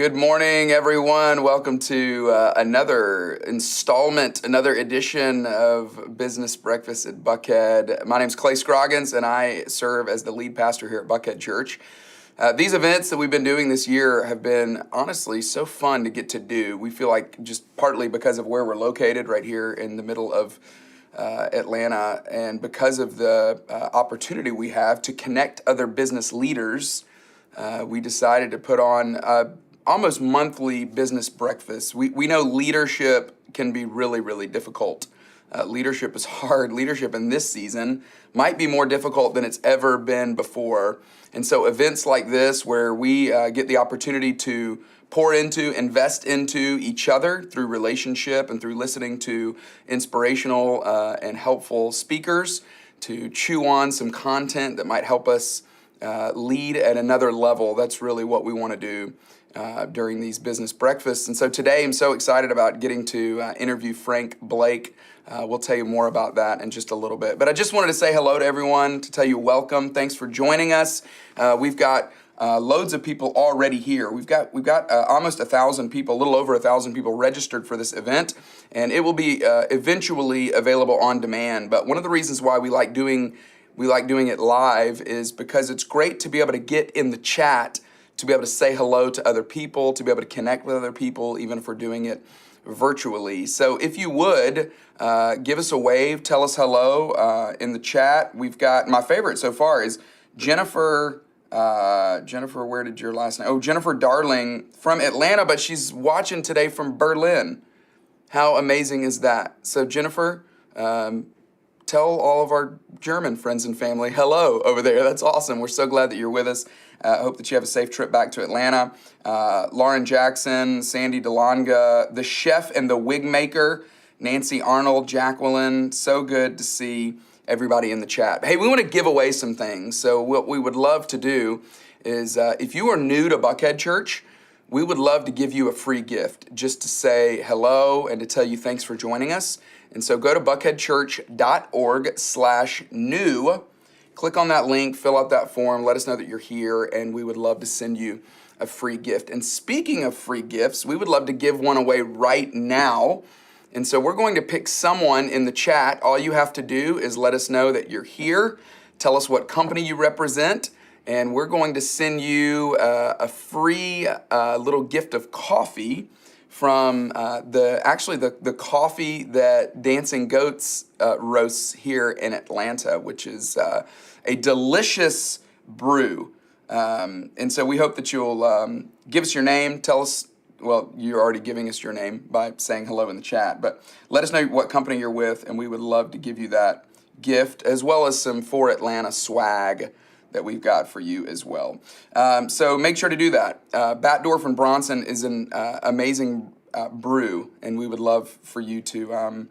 Good morning, everyone. Welcome to another installment, another edition of Business Breakfast at Buckhead. My name is Clay Scroggins, and I serve as the lead pastor here at Buckhead Church. These events that we've been doing this year have been honestly so fun to get to do. We feel like just partly because of where we're located right here in the middle of Atlanta, and because of the opportunity we have to connect other business leaders, we decided to put on almost monthly business breakfasts. We know leadership can be really, really difficult. Leadership is hard. Leadership in this season might be more difficult than it's ever been before. And so events like this, where we get the opportunity to pour into, invest into each other through relationship and through listening to inspirational and helpful speakers, to chew on some content that might help us lead at another level. That's really what we want to do during these business breakfasts. And so today I'm so excited about getting to interview Frank Blake. We'll tell you more about that in just a little bit. But I just wanted to say hello to everyone, to tell you welcome. Thanks for joining us. We've got loads of people already here. We've got almost 1,000 people, a little over 1,000 people registered for this event, and it will be eventually available on demand. But one of the reasons why we like doing it live is because it's great to be able to get in the chat, to be able to say hello to other people, to be able to connect with other people, even if we're doing it virtually. So if you would, give us a wave, tell us hello in the chat. We've got, my favorite so far is Jennifer, where did your last name? Oh, Jennifer Darling from Atlanta, but she's watching today from Berlin. How amazing is that? So Jennifer, tell all of our German friends and family hello over there. That's awesome. We're so glad that you're with us. I hope that you have a safe trip back to Atlanta. Lauren Jackson, Sandy DeLonga, the chef and the wig maker, Nancy Arnold, Jacqueline. So good to see everybody in the chat. Hey, we want to give away some things. So what we would love to do is, if you are new to Buckhead Church, we would love to give you a free gift just to say hello and to tell you thanks for joining us. And so go to buckheadchurch.org/new. Click on that link, fill out that form, let us know that you're here, and we would love to send you a free gift. And speaking of free gifts, we would love to give one away right now. And so we're going to pick someone in the chat. All you have to do is let us know that you're here, tell us what company you represent, and we're going to send you a free little gift of coffee from the coffee that Dancing Goats roasts here in Atlanta, which is a delicious brew. And so we hope that you'll give us your name, tell us, well, you're already giving us your name by saying hello in the chat, but let us know what company you're with, and we would love to give you that gift, as well as some For Atlanta swag that we've got for you as well. So make sure to do that. Batdorf and Bronson is an amazing brew, and we would love for you to,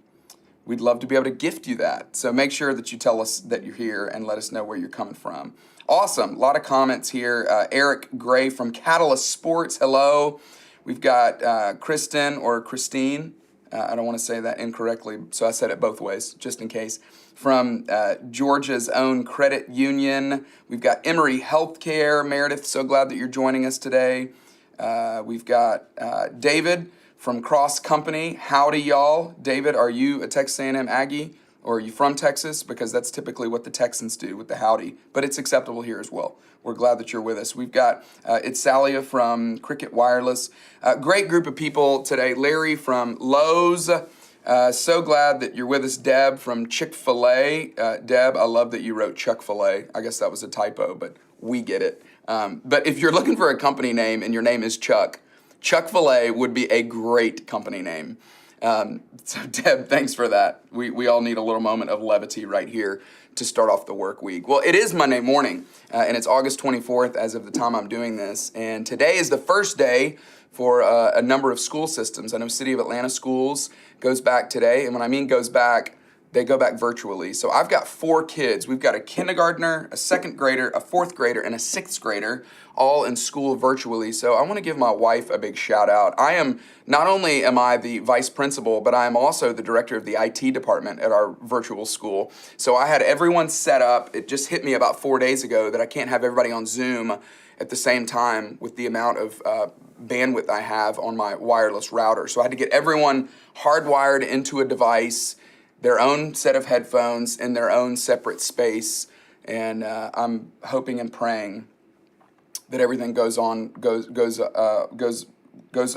we'd love to be able to gift you that. So make sure that you tell us that you're here and let us know where you're coming from. Awesome, a lot of comments here. Eric Gray from Catalyst Sports, hello. We've got Kristen or Christine. I don't want to say that incorrectly, so I said it both ways, just in case. From Georgia's own credit union. We've got Emory Healthcare. Meredith, so glad that you're joining us today. We've got David from Cross Company. Howdy, y'all. David, are you a Texas A&M Aggie, or are you from Texas? Because that's typically what the Texans do with the howdy, but it's acceptable here as well. We're glad that you're with us. We've got Itzalia from Cricket Wireless. Great group of people today. Larry from Lowe's. So glad that you're with us. Deb from Chick-fil-A. Deb, I love that you wrote Chuck-fil-A. I guess that was a typo, but we get it. But if you're looking for a company name and your name is Chuck, Chuck-fil-A would be a great company name. So Deb, thanks for that. We all need a little moment of levity right here to start off the work week. Well, it is Monday morning, and it's August 24th as of the time I'm doing this. And today is the first day for a number of school systems. I know City of Atlanta Schools goes back today. And when I mean goes back, they go back virtually. So I've got 4 kids. We've got a kindergartner, a second grader, a fourth grader, and a sixth grader, all in school virtually. So I want to give my wife a big shout out. Not only am I the vice principal, but I am also the director of the IT department at our virtual school. So I had everyone set up. It just hit me about 4 days ago that I can't have everybody on Zoom at the same time with the amount of bandwidth I have on my wireless router. So I had to get everyone hardwired into a device, their own set of headphones in their own separate space, and I'm hoping and praying that everything goes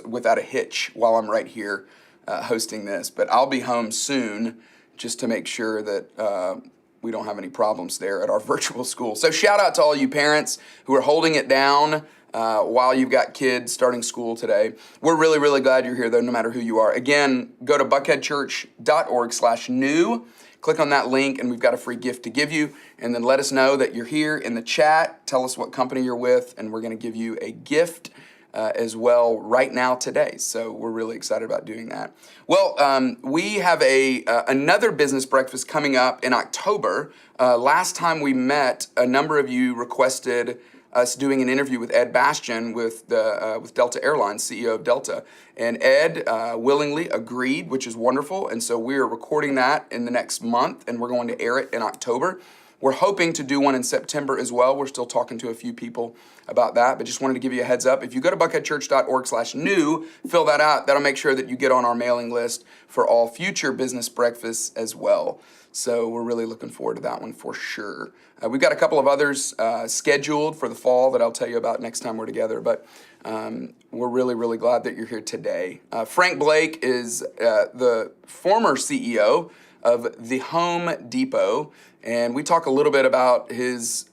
without a hitch while I'm right here hosting this. But I'll be home soon just to make sure that we don't have any problems there at our virtual school. So shout out to all you parents who are holding it down while you've got kids starting school today. We're really, really glad you're here, though, no matter who you are. Again, go to buckheadchurch.org/new. Click on that link, and we've got a free gift to give you. And then let us know that you're here in the chat. Tell us what company you're with, and we're going to give you a gift as well right now today. So we're really excited about doing that. Well, we have another business breakfast coming up in October. Last time we met, a number of you requested us doing an interview with Ed Bastian with Delta Airlines, CEO of Delta. And Ed willingly agreed, which is wonderful. And so we are recording that in the next month, and we're going to air it in October. We're hoping to do one in September as well. We're still talking to a few people about that, but just wanted to give you a heads up. If you go to buckheadchurch.org/new, fill that out. That'll make sure that you get on our mailing list for all future business breakfasts as well. So we're really looking forward to that one for sure. We've got a couple of others scheduled for the fall that I'll tell you about next time we're together, but we're really, really glad that you're here today. Frank Blake is the former CEO of the Home Depot, and we talk a little bit about his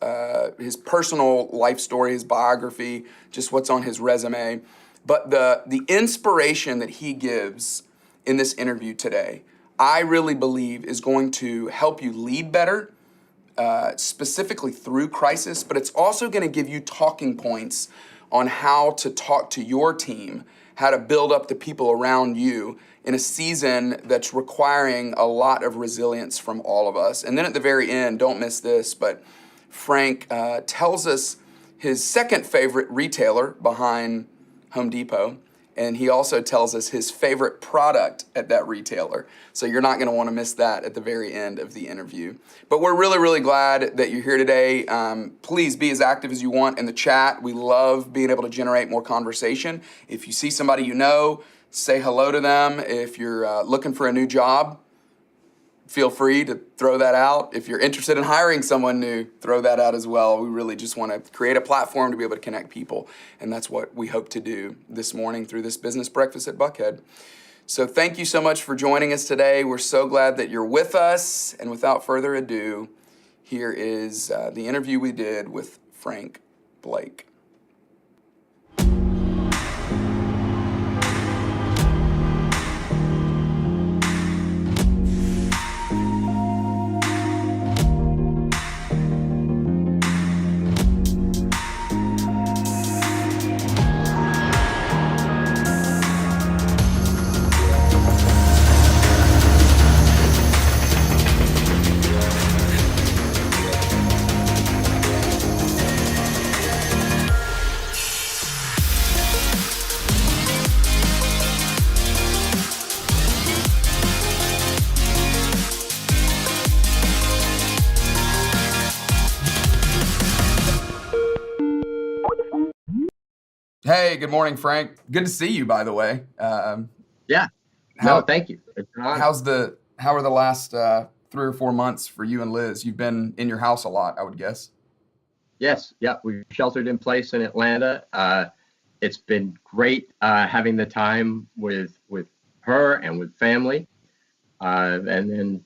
personal life story, his biography, just what's on his resume. But the inspiration that he gives in this interview today, I really believe is going to help you lead better, specifically through crisis, but it's also going to give you talking points on how to talk to your team, how to build up the people around you in a season that's requiring a lot of resilience from all of us. And then at the very end, don't miss this, but Frank tells us his second favorite retailer behind Home Depot, and he also tells us his favorite product at that retailer. So you're not going to want to miss that at the very end of the interview. But we're really, really glad that you're here today. Please be as active as you want in the chat. We love being able to generate more conversation. If you see somebody you know, say hello to them. If you're looking for a new job, feel free to throw that out. If you're interested in hiring someone new, throw that out as well. We really just want to create a platform to be able to connect people. And that's what we hope to do this morning through this business breakfast at Buckhead. So thank you so much for joining us today. We're so glad that you're with us. And without further ado, here is the interview we did with Frank Blake. Hey, good morning, Frank. Good to see you, by the way. Yeah. Thank you. It's an honor. How are the last 3 or 4 months for you and Liz? You've been in your house a lot, I would guess. Yes. Yeah. We sheltered in place in Atlanta. It's been great having the time with her and with family. And then,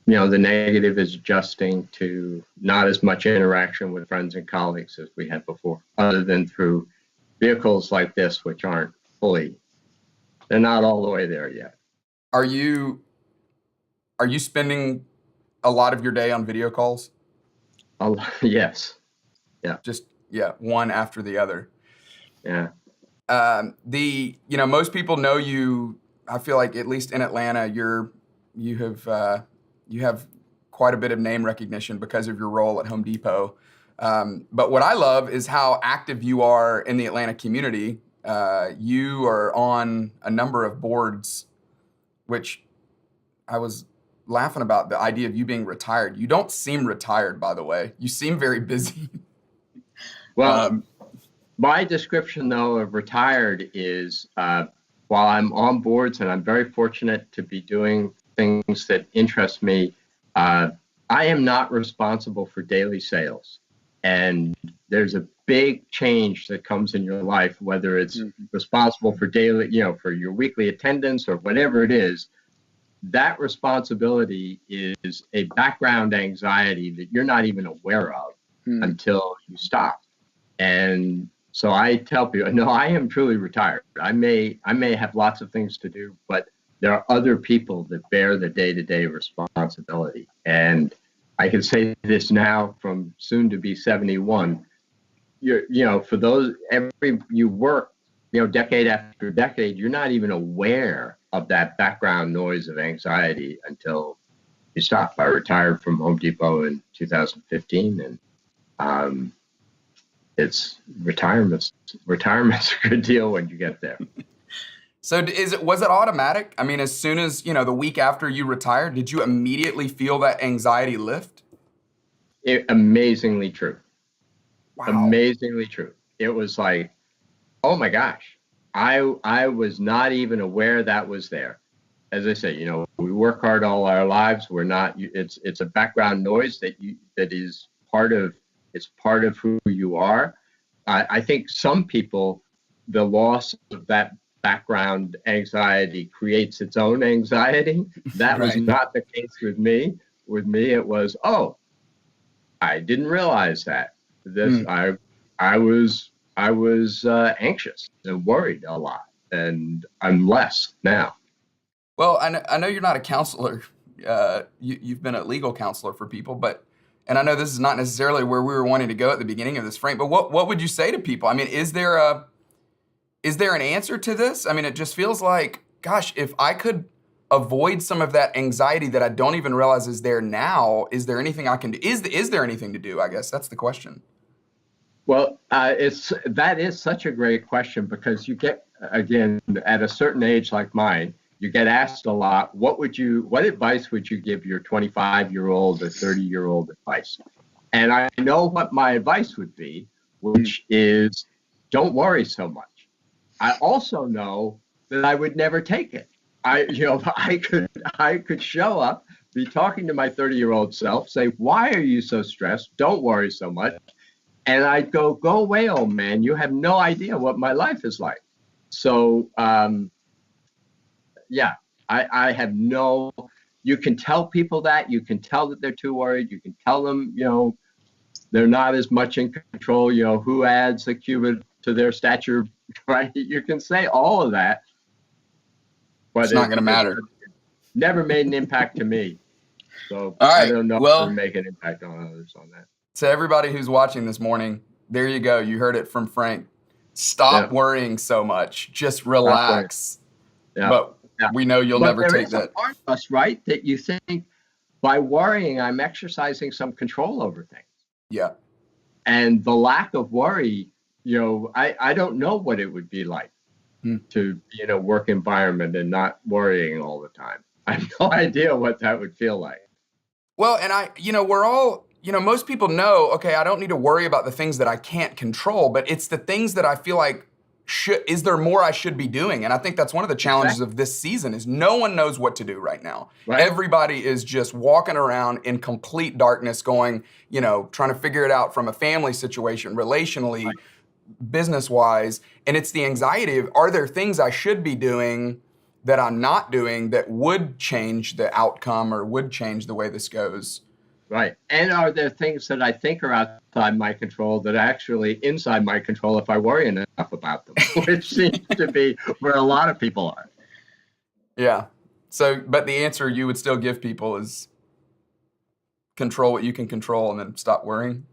the negative is adjusting to not as much interaction with friends and colleagues as we had before, other than through vehicles like this, which they're not all the way there yet. Are you spending a lot of your day on video calls? Yes. Yeah. One after the other. Yeah. Most people know you. I feel like at least in Atlanta, you have you have quite a bit of name recognition because of your role at Home Depot. But what I love is how active you are in the Atlanta community. You are on a number of boards, which I was laughing about the idea of you being retired. You don't seem retired, by the way. You seem very busy. Well, my description, though, of retired is while I'm on boards and I'm very fortunate to be doing things that interest me, I am not responsible for daily sales. And there's a big change that comes in your life, whether it's responsible for daily, for your weekly attendance or whatever it is. That responsibility is a background anxiety that you're not even aware of until you stop. And so I tell people, no, I am truly retired. I may have lots of things to do, but there are other people that bear the day-to-day responsibility. And I can say this now from soon to be 71. For those, you work, decade after decade, you're not even aware of that background noise of anxiety until you stop. I retired from Home Depot in 2015, and it's retirement's a good deal when you get there. So was it automatic? I mean, as soon as, the week after you retired, did you immediately feel that anxiety lift? Amazingly true. Wow. Amazingly true. It was like, oh my gosh, I was not even aware that was there. As I say, we work hard all our lives. We're not, it's a background noise that is part of who you are. I think some people, the loss of that background anxiety creates its own anxiety. That was not the case with me. With me, it was, oh, I didn't realize that. I was anxious and worried a lot, and I'm less now. Well, I know you're not a counselor. You've been a legal counselor for people, and I know this is not necessarily where we were wanting to go at the beginning of this, Frank, but what would you say to people? I mean, is there an answer to this? I mean, it just feels like, gosh, if I could avoid some of that anxiety that I don't even realize is there now, is there anything I can do? Is there anything to do? I guess that's the question. Well, that is such a great question, because you get, again, at a certain age like mine, you get asked a lot, what advice would you give your 25-year-old or 30-year-old advice? And I know what my advice would be, which is don't worry so much. I also know that I would never take it. I could show up, be talking to my 30-year-old self, say, why are you so stressed? Don't worry so much. And I'd go away, old man. You have no idea what my life is like. So, I have you can tell people that. You can tell that they're too worried. You can tell them, they're not as much in control, who adds a cubit to their stature, right? You can say all of that. But it's not going to matter. Never made an impact to me. So all right. I don't know if it'll make an impact on others on that. To everybody who's watching this morning, there you go. You heard it from Frank. Stop worrying so much. Just relax. But we know you'll never take that. There is a part of us, right, that you think by worrying, I'm exercising some control over things. Yeah. And the lack of worry, I don't know what it would be like to be in a work environment and not worrying all the time. I have no idea what that would feel like. Well, and we're all, most people know, okay, I don't need to worry about the things that I can't control, but it's the things that I feel like, is there more I should be doing? And I think that's one of the challenges of this season is no one knows what to do right now. Right. Everybody is just walking around in complete darkness going, trying to figure it out from a family situation, relationally, business-wise. And it's the anxiety of, are there things I should be doing that I'm not doing that would change the outcome or would change the way this goes? Right. And are there things that I think are outside my control that are actually inside my control if I worry enough about them, which seems to be where a lot of people are. Yeah. So, but the answer you would still give people is control what you can control and then stop worrying?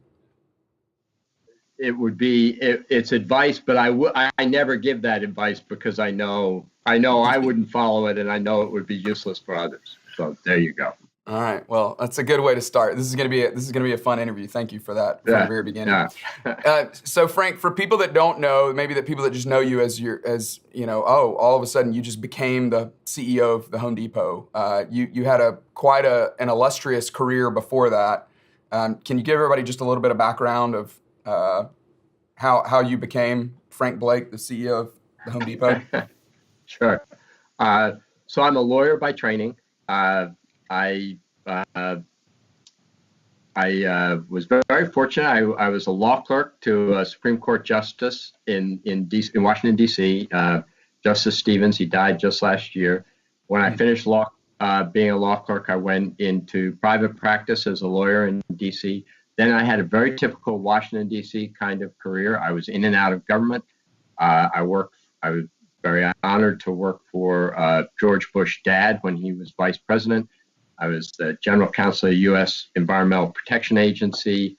It would be, it's advice, but I never give that advice because I know I wouldn't follow it and I know it would be useless for others. So there you go. All right. Well, that's a good way to start. This is gonna be a fun interview. Thank you for that from the Yeah, very beginning. yeah. So Frank, for people that don't know, maybe that people that just know you as oh, all of a sudden you just became the CEO of the Home Depot. You had quite an illustrious career before that. Can you give everybody just a little bit of background of how you became Frank Blake, the CEO of the Home Depot? Sure. Uh, so I'm a lawyer by training. Uh, I uh, I was very fortunate. I was a law clerk to a Supreme Court justice in Washington D.C. Justice Stevens. He died just last year. When I finished being a law clerk, I went into private practice as a lawyer in D.C. Then I had a very typical Washington D.C. kind of career. I was in and out of government. I worked. I was very honored to work for George Bush dad when he was vice president. I was the general counsel of the U.S. Environmental Protection Agency.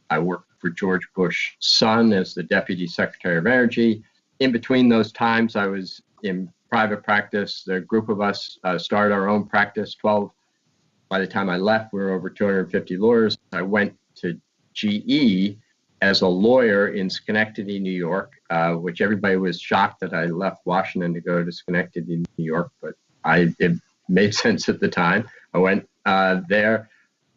I worked for George Bush's son as the Deputy Secretary of Energy. In between those times, I was in private practice. The group of us started our own practice, 12. By the time I left, we were over 250 lawyers. I went to GE as a lawyer in Schenectady, New York, which everybody was shocked that I left Washington to go to Schenectady, New York, but it made sense at the time. I went there.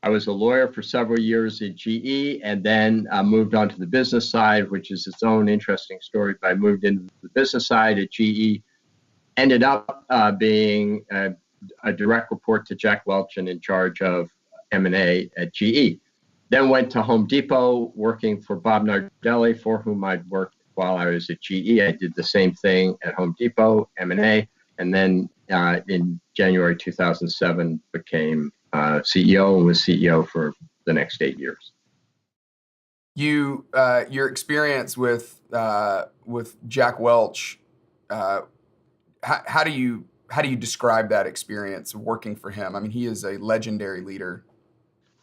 I was a lawyer for several years at GE and then moved on to the business side, which is its own interesting story. But I moved into the business side at GE, ended up being a direct report to Jack Welch and in charge of M&A at GE. Then went to Home Depot working for Bob Nardelli, for whom I'd worked while I was at GE. I did the same thing at Home Depot, M&A, and then in January 2007 became CEO and was CEO for the next 8 years. Your experience with Jack Welch, how do you describe that experience of working for him? I mean, he is a legendary leader.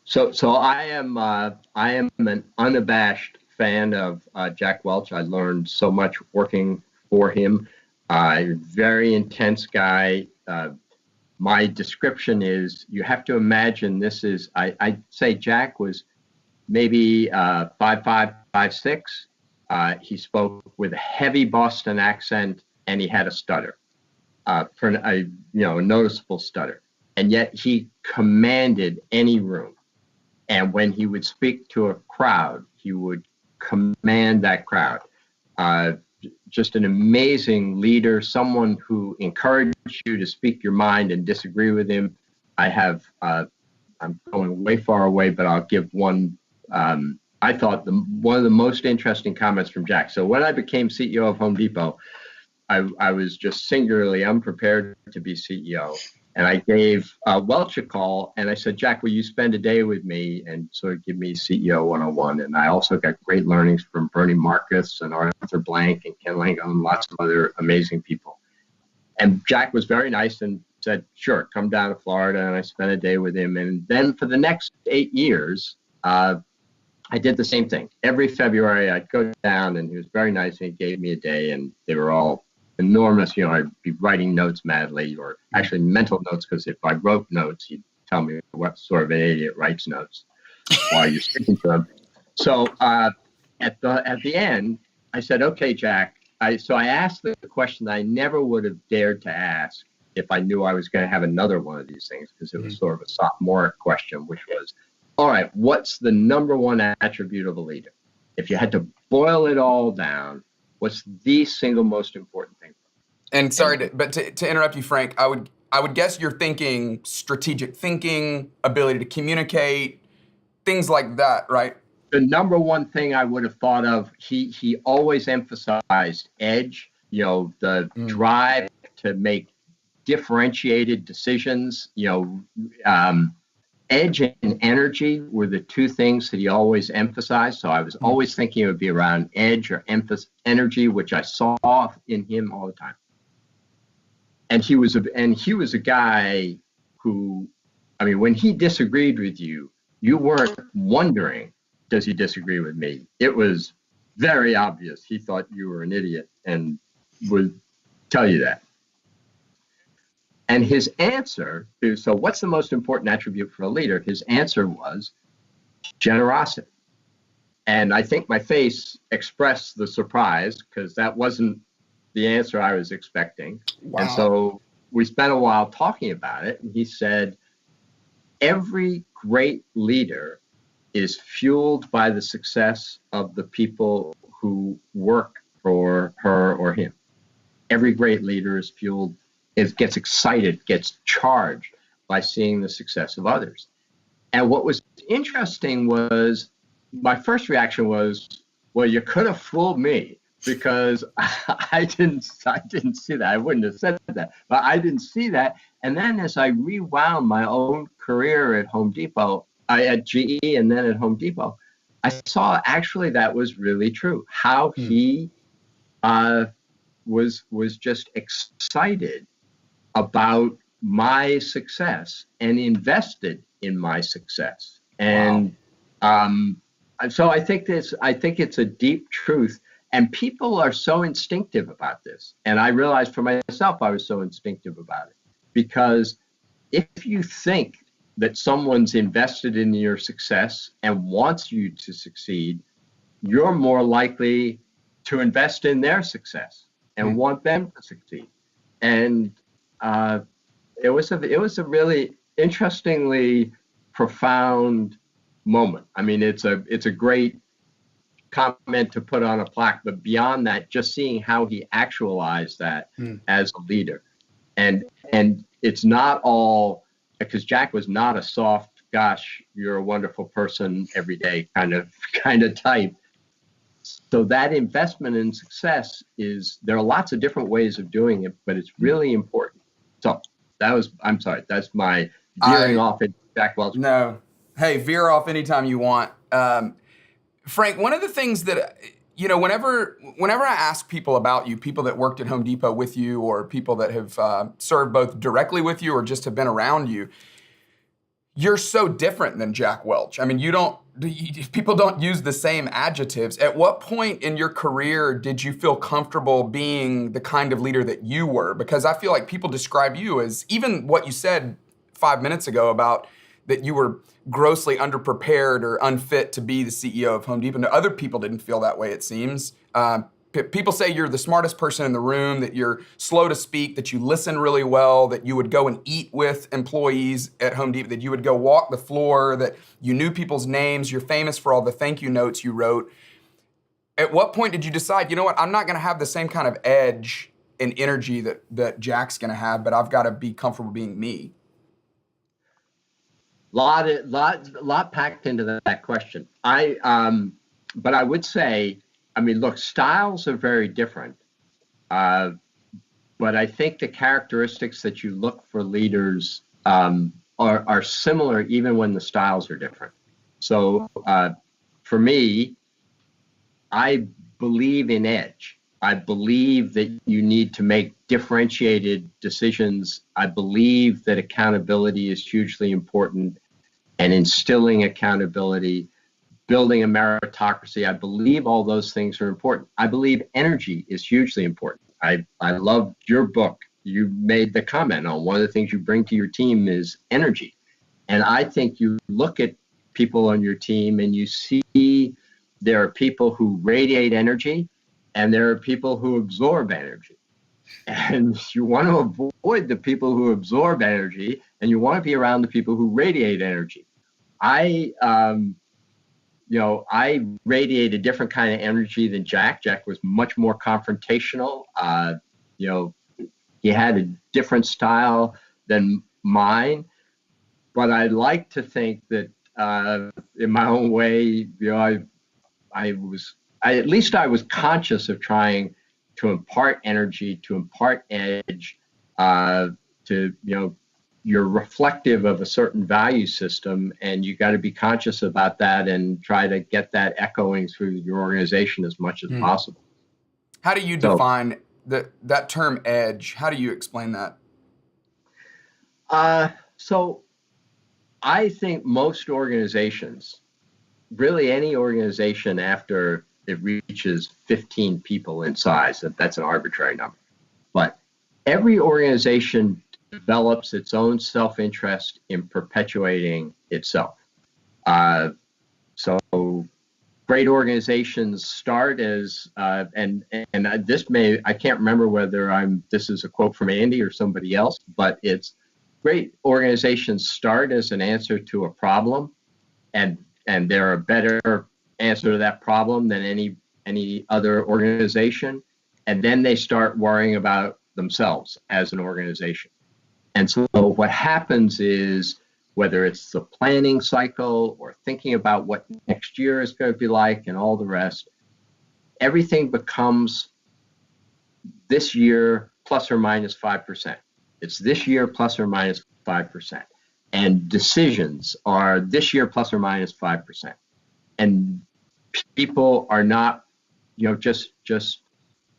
So I am an unabashed fan of Jack Welch. I learned so much working for him. Very intense guy. My description is you have to imagine this is I'd say Jack was maybe 5'5", 5'6". He spoke with a heavy Boston accent and he had a stutter, for a noticeable stutter, and yet he commanded any room. And when he would speak to a crowd, he would command that crowd. Just an amazing leader, someone who encouraged you to speak your mind and disagree with him. I'm going way far away, but I'll give one. I thought one of the most interesting comments from Jack. So when I became CEO of Home Depot, I was just singularly unprepared to be CEO. And I gave Welch a call and I said, Jack, will you spend a day with me and sort of give me CEO 101? And I also got great learnings from Bernie Marcus and Arthur Blank and Ken Lango and lots of other amazing people. And Jack was very nice and said, sure, come down to Florida. And I spent a day with him. And then for the next 8 years, I did the same thing. Every February, I'd go down and he was very nice and he gave me a day and they were all enormous. I'd be writing notes madly, or actually mental notes, because if I wrote notes, he'd tell me what sort of an idiot writes notes while you're speaking to him. So at the end, I said, okay, Jack. So I asked the question that I never would have dared to ask if I knew I was going to have another one of these things, because it was sort of a sophomoric question, which was, all right, what's the number one attribute of a leader? If you had to boil it all down, what's the single most important thing? And sorry, to interrupt you, Frank, I would guess you're thinking strategic thinking, ability to communicate, things like that, right? The number one thing I would have thought of, he always emphasized edge, the drive to make differentiated decisions, edge and energy were the two things that he always emphasized. So I was always thinking it would be around edge or energy, which I saw in him all the time. And he was a guy who, I mean, when he disagreed with you, you weren't wondering, does he disagree with me? It was very obvious. He thought you were an idiot and would tell you that. And his answer to, so what's the most important attribute for a leader? His answer was generosity. And I think my face expressed the surprise because that wasn't the answer I was expecting. Wow. And so we spent a while talking about it. And he said, every great leader is fueled by the success of the people who work for her or him. Every great leader is fueled, gets excited, gets charged by seeing the success of others. And what was interesting was my first reaction was, well, you could have fooled me because I didn't see that. I wouldn't have said that, but I didn't see that. And then as I rewound my own career at Home Depot, at GE and then at Home Depot, I saw actually that was really true. How he was just excited about my success and invested in my success. And so I think it's a deep truth. And people are so instinctive about this. And I realized for myself, I was so instinctive about it. Because if you think that someone's invested in your success and wants you to succeed, you're more likely to invest in their success and want them to succeed. And it was a really interestingly profound moment. I mean, it's a great comment to put on a plaque, but beyond that, just seeing how he actualized that as a leader. And it's not all, because Jack was not a soft, gosh, you're a wonderful person every day kind of type. So that investment in success there are lots of different ways of doing it, but it's really important. So I'm sorry, that's my veering off into Jack Welch. No. Hey, veer off anytime you want. Frank, one of the things that, whenever I ask people about you, people that worked at Home Depot with you or people that have served both directly with you or just have been around you, you're so different than Jack Welch. I mean, people don't use the same adjectives. At what point in your career did you feel comfortable being the kind of leader that you were? Because I feel like people describe you as, even what you said 5 minutes ago about that you were grossly underprepared or unfit to be the CEO of Home Depot. No, other people didn't feel that way, it seems. People say you're the smartest person in the room, that you're slow to speak, that you listen really well, that you would go and eat with employees at Home Depot, that you would go walk the floor, that you knew people's names, you're famous for all the thank you notes you wrote. At what point did you decide, you know what, I'm not gonna have the same kind of edge and energy that Jack's gonna have, but I've gotta be comfortable being me? Lot packed into that question. But I would say, I mean, look, styles are very different. But I think the characteristics that you look for leaders are similar even when the styles are different. So for me, I believe in edge. I believe that you need to make differentiated decisions. I believe that accountability is hugely important, and instilling accountability, building a meritocracy. I believe all those things are important. I believe energy is hugely important. I loved your book. You made the comment on one of the things you bring to your team is energy. And I think you look at people on your team and you see there are people who radiate energy and there are people who absorb energy. And you want to avoid the people who absorb energy and you want to be around the people who radiate energy. I radiate a different kind of energy than Jack. Jack was much more confrontational. He had a different style than mine. But I like to think that in my own way, I was conscious of trying to impart energy, to impart edge, you're reflective of a certain value system, and you got to be conscious about that and try to get that echoing through your organization as much as possible. How do you define that term edge? How do you explain that? So I think most organizations, really any organization after it reaches 15 people in size, that's an arbitrary number, but every organization develops its own self-interest in perpetuating itself. So great organizations start as, and this may, I can't remember whether this is a quote from Andy or somebody else, but it's great organizations start as an answer to a problem, and they're a better answer to that problem than any other organization. And then they start worrying about themselves as an organization. And so what happens is, whether it's the planning cycle or thinking about what next year is going to be like and all the rest, everything becomes this year plus or minus 5%. It's this year plus or minus 5%. And decisions are this year plus or minus 5%. And people are not, just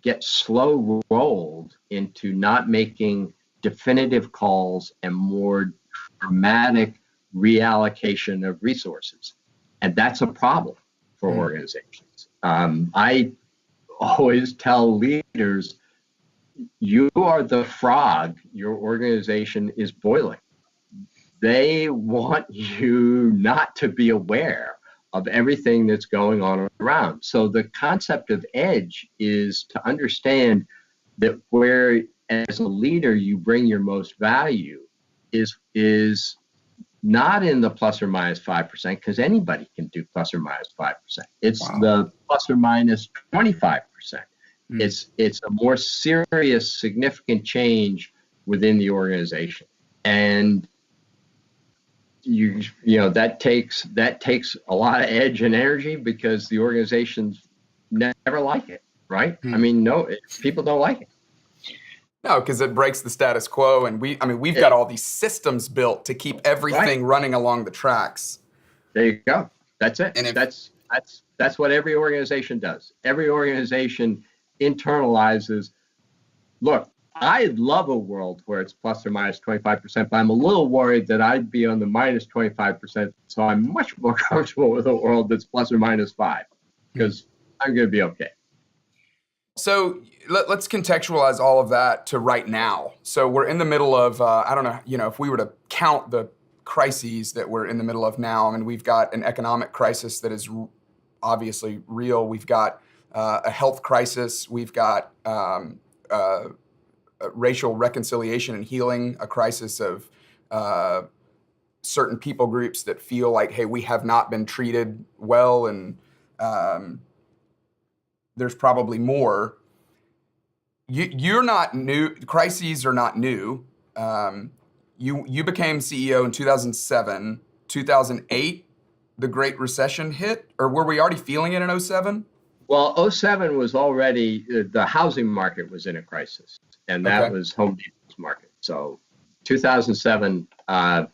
get slow rolled into not making definitive calls and more dramatic reallocation of resources. And that's a problem for organizations. I always tell leaders, you are the frog your organization is boiling. They want you not to be aware of everything that's going on around. So the concept of edge is to understand that where, as a leader, you bring your most value is not in the plus or minus 5%, because anybody can do plus or minus 5%. It's the plus or minus 25%. It's a more serious, significant change within the organization. And that takes a lot of edge and energy, because the organizations never like it, right? I mean, people don't like it. No, because it breaks the status quo, and we've got all these systems built to keep everything running along the tracks. There you go. That's it. And that's what every organization does. Every organization internalizes, look, I'd love a world where it's plus or minus 25%, but I'm a little worried that I'd be on the minus 25%. So I'm much more comfortable with a world that's plus or minus 5, because I'm going to be okay. So let's contextualize all of that to right now. So we're in the middle of, I don't know, if we were to count the crises that we're in the middle of now, we've got an economic crisis that is obviously real. We've got a health crisis. We've got racial reconciliation and healing, a crisis of certain people groups that feel like, hey, we have not been treated well, and there's probably more. You're not new. Crises are not new. You became CEO in 2007. 2008, the Great Recession hit, or were we already feeling it in 2007? Well, 2007 was already, the housing market was in a crisis, and that was Home Depot's market. So 2007, as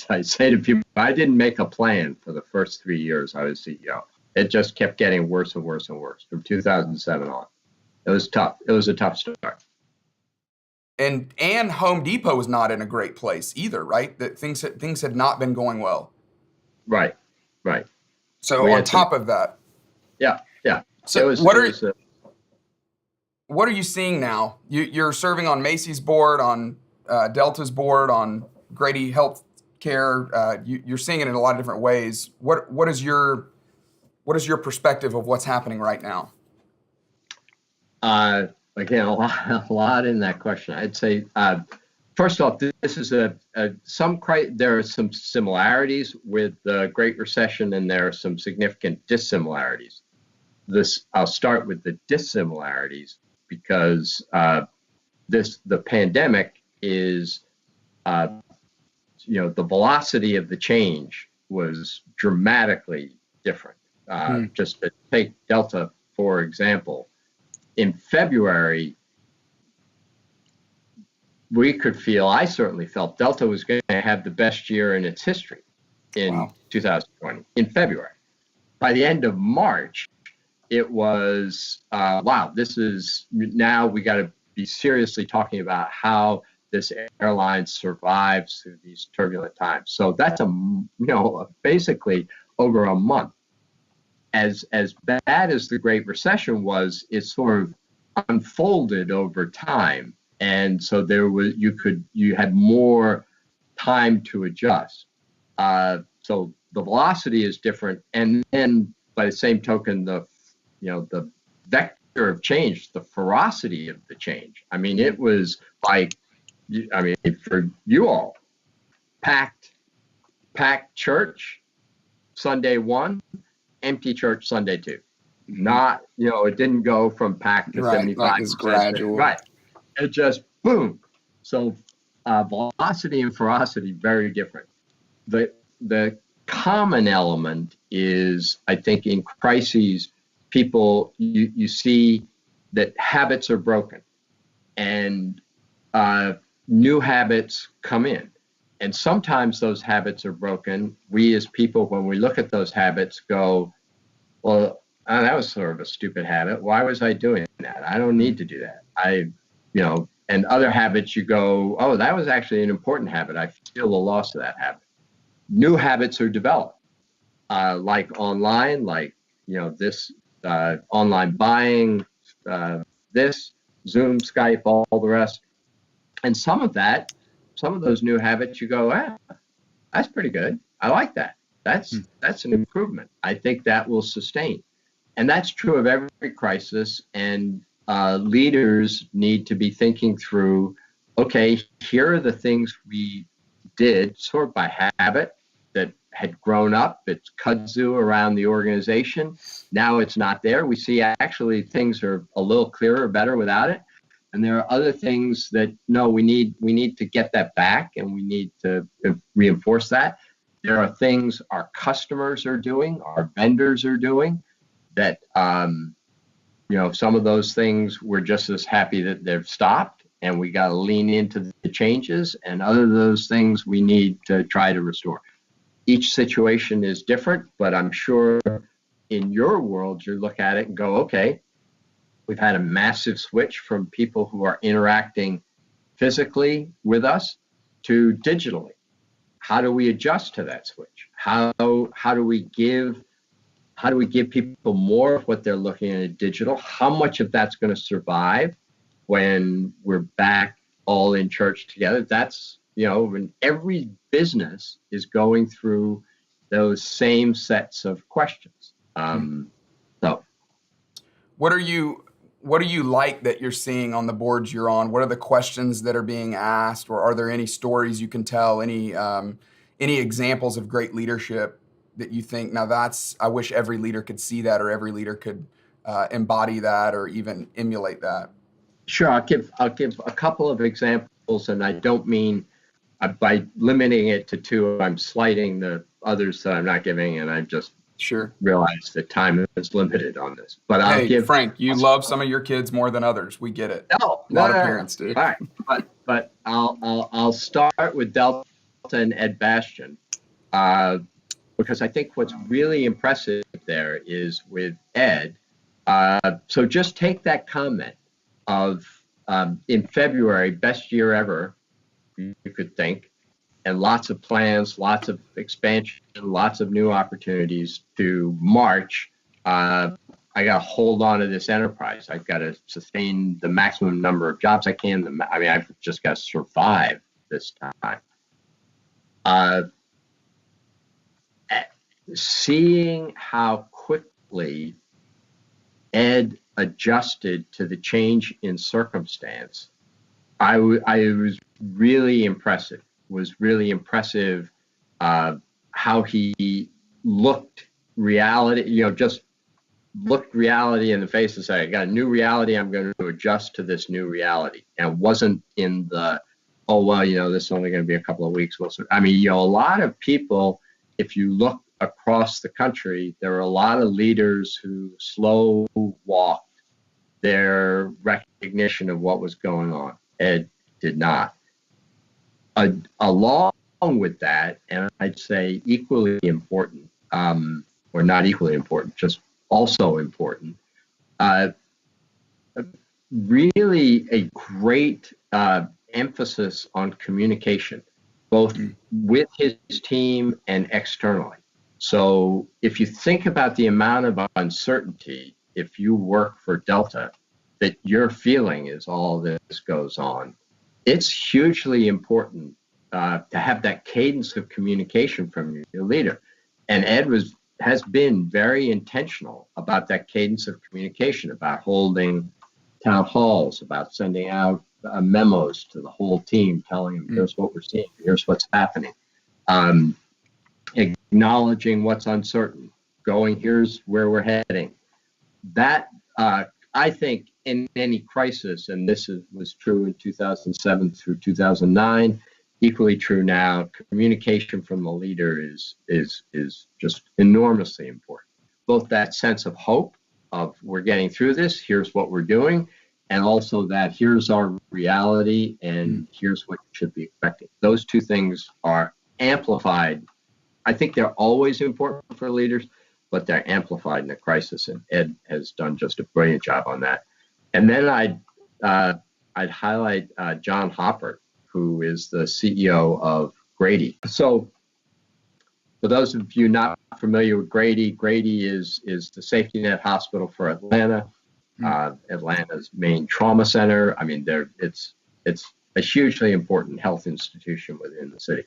I say to people, I didn't make a plan for the first 3 years I was CEO. It just kept getting worse and worse and worse from 2007 on. It was tough. It was a tough start. And Home Depot was not in a great place either, right? That things had not been going well. Right. So on top of that. Yeah. So what are you seeing now? You're serving on Macy's board, on Delta's board, on Grady Health Care. You're seeing it in a lot of different ways. What is your perspective of what's happening right now? Again, a lot in that question. I'd say, first off, this is there are some similarities with the Great Recession, and there are some significant dissimilarities. I'll start with the dissimilarities, because the pandemic is, the velocity of the change was dramatically different. Just to take Delta, for example, in February, I certainly felt Delta was going to have the best year in its history in 2020 in February. By the end of March, it was, now we got to be seriously talking about how this airline survives through these turbulent times. So that's basically over a month. As bad as the Great Recession was, it sort of unfolded over time And so you had more time to adjust. So the velocity is different, and then by the same token, the vector of change, the ferocity of the change. I mean, it was like, I mean, for you all, packed church Sunday 1, empty church Sunday 2. Not, it didn't go from packed to Right, 75%. like it's gradual. Right. It just boom. So velocity and ferocity, very different. The common element is, I think, in crises, people, you see that habits are broken, and new habits come in. And sometimes those habits are broken. We as people, when we look at those habits, go, well, that was sort of a stupid habit. Why was I doing that? I don't need to do that. And other habits you go, oh, that was actually an important habit. I feel the loss of that habit. New habits are developed, like online, like, this online buying, this, Zoom, Skype, all the rest. And some of those new habits, you go, that's pretty good. I like that. That's an improvement. I think that will sustain. And that's true of every crisis. And leaders need to be thinking through, okay, here are the things we did sort of by habit that had grown up. It's kudzu around the organization. Now it's not there. We see actually things are a little clearer, better without it. And there are other things that, no, we need to get that back, and we need to reinforce that. There are things our customers are doing, our vendors are doing that, some of those things we're just as happy that they've stopped, and we got to lean into the changes, and other of those things we need to try to restore. Each situation is different, but I'm sure in your world, you look at it and go, okay, we've had a massive switch from people who are interacting physically with us to digitally. How do we adjust to that switch? How do we give people more of what they're looking at digital? How much of that's going to survive when we're back all in church together? That's, when every business is going through those same sets of questions. So what do you like that you're seeing on the boards you're on? What are the questions that are being asked, or are there any stories you can tell? Any examples of great leadership that you think, now I wish every leader could see that, or every leader could embody that, or even emulate that? Sure, I'll give a couple of examples, and I don't mean by limiting it to 2, I'm slighting the others that I'm not giving, and I just Sure realize that time is limited on this. But Hey, Frank, you love some of your kids more than others. We get it. No, A lot of parents do. All right, but I'll start with Delta and Ed Bastian, because I think what's really impressive there is with Ed. So just take that comment of in February, best year ever, you could think, and lots of plans, lots of expansion, lots of new opportunities, to March. I got to hold on to this enterprise. I've got to sustain the maximum number of jobs I can. I've just got to survive this time. Seeing how quickly Ed adjusted to the change in circumstance, I was really impressive. How he looked reality, just looked reality in the face and said, I got a new reality, I'm going to adjust to this new reality. And wasn't in the, oh, well, this is only going to be a couple of weeks. A lot of people, if you look across the country, there are a lot of leaders who slow walked their recognition of what was going on. Ed did not. Along with that, and I'd say equally important, or not equally important, just also important, really a great emphasis on communication, both with his team and externally. So if you think about the amount of uncertainty, if you work for Delta, that you're feeling as all this goes on. It's hugely important to have that cadence of communication from your leader. And Ed has been very intentional about that cadence of communication, about holding town halls, about sending out memos to the whole team, telling them, here's what we're seeing, here's what's happening, acknowledging what's uncertain, going, here's where we're heading. That, I think, in any crisis, and this was true in 2007 through 2009, equally true now, communication from the leader is just enormously important. Both that sense of hope of we're getting through this, here's what we're doing, and also that here's our reality and here's what you should be expecting. Those two things are amplified. I think they're always important for leaders, but they're amplified in a crisis, and Ed has done just a brilliant job on that. And then I'd highlight John Hopper, who is the CEO of Grady. So for those of you not familiar with Grady, Grady is the safety net hospital for Atlanta, Atlanta's main trauma center. I mean, it's a hugely important health institution within the city.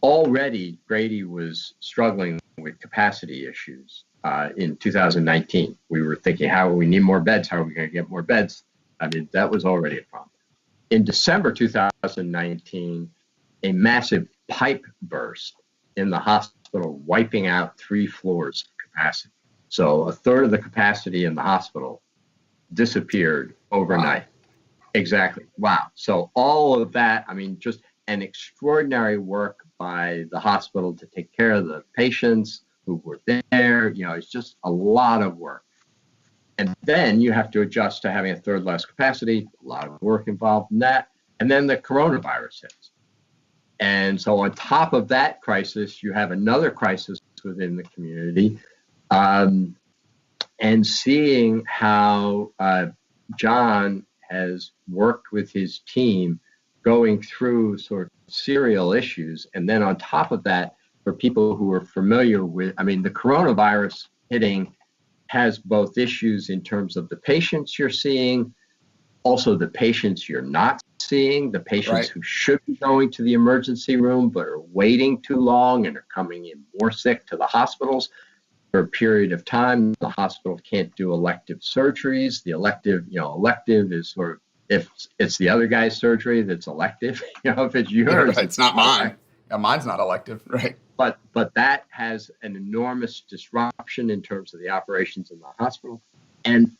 Already, Grady was struggling with capacity issues in 2019. We were thinking, we need more beds. How are we going to get more beds? I mean, that was already a problem. In December 2019, a massive pipe burst in the hospital, wiping out 3 floors of capacity. So a third of the capacity in the hospital disappeared overnight. Wow. Exactly. Wow. So all of that, I mean, just an extraordinary work by the hospital to take care of the patients who were there. It's just a lot of work. And then you have to adjust to having a third less capacity, a lot of work involved in that. And then the coronavirus hits. And so on top of that crisis, you have another crisis within the community. And seeing how John has worked with his team going through sort of serial issues. And then on top of that, for people who are familiar with, I mean, the coronavirus hitting has both issues in terms of the patients you're seeing, also the patients you're not seeing, the patients who should be going to the emergency room but are waiting too long and are coming in more sick to the hospitals for a period of time. The hospital can't do elective surgeries. The elective is sort of, if it's the other guy's surgery that's elective, if it's yours. It's not mine. Yeah, mine's not elective, right? But that has an enormous disruption in terms of the operations in the hospital. And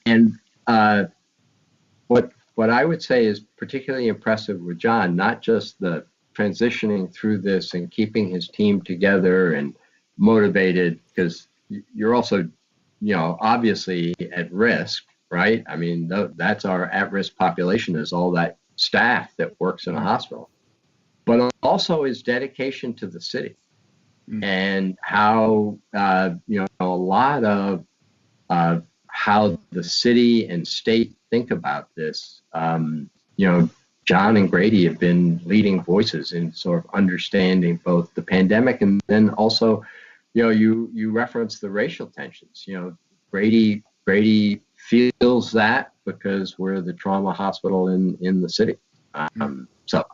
what I would say is particularly impressive with John, not just the transitioning through this and keeping his team together and motivated, because you're also, obviously at risk, right? I mean, that's our at-risk population, is all that staff that works in a hospital, but also his dedication to the city. And how, a lot of how the city and state think about this. John and Grady have been leading voices in sort of understanding both the pandemic and then also, you reference the racial tensions. Grady feels that because we're the trauma hospital in the city. So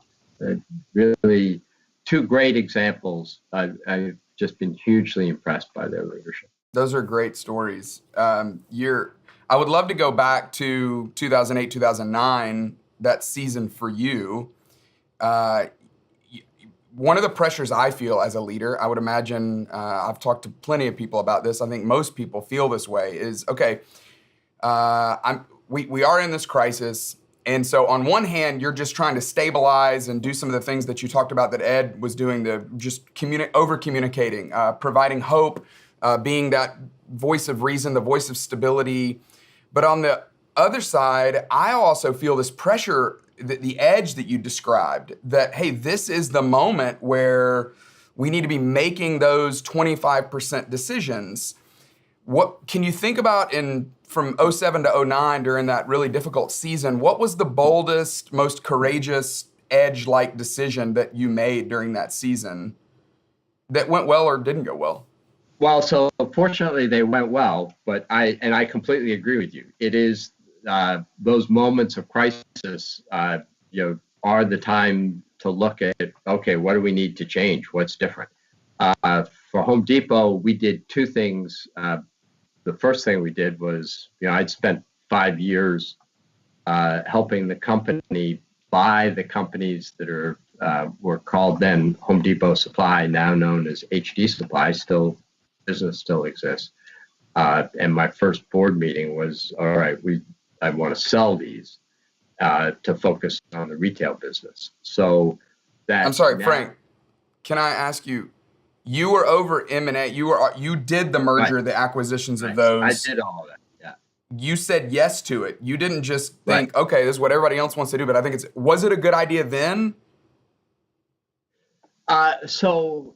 really, 2 great examples. I've just been hugely impressed by their leadership. Those are great stories. I would love to go back to 2008, 2009, that season for you. One of the pressures I feel as a leader, I would imagine, I've talked to plenty of people about this, I think most people feel this way, is, okay, we are in this crisis. And so on one hand, you're just trying to stabilize and do some of the things that you talked about that Ed was doing, the just over-communicating, providing hope, being that voice of reason, the voice of stability. But on the other side, I also feel this pressure, the edge that you described, that, hey, this is the moment where we need to be making those 25% decisions. What can you think about from 07 to 09 during that really difficult season? What was the boldest, most courageous, edge-like decision that you made during that season that went well or didn't go well? Well, so fortunately they went well, but I completely agree with you. It is those moments of crisis, are the time to look at, okay, what do we need to change? What's different? For Home Depot, we did two things. The first thing we did was, I'd spent 5 years helping the company buy the companies that were called then Home Depot Supply, now known as HD Supply. Business still exists. And my first board meeting was, all right, I want to sell these to focus on the retail business. So that I'm sorry, Frank, can I ask you, you were over M&A, you did the merger, right, the acquisitions of right. those. I did all of that. Yeah. You said yes to it. You didn't just think, Right. okay, this is what everybody else wants to do, but I think was it a good idea then? So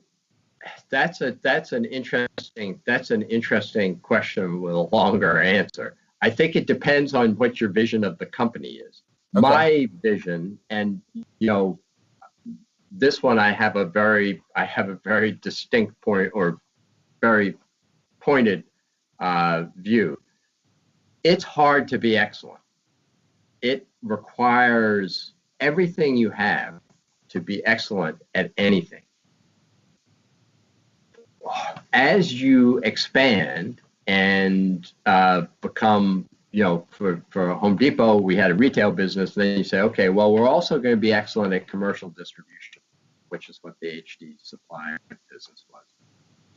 that's an interesting question with a longer answer. I think it depends on what your vision of the company is. Okay. My vision, and this one, I have a very distinct point, or very pointed view. It's hard to be excellent. It requires everything you have to be excellent at anything. As you expand and become, for Home Depot, we had a retail business. Then you say, okay, well, we're also going to be excellent at commercial distribution, which is what the HD Supply business was.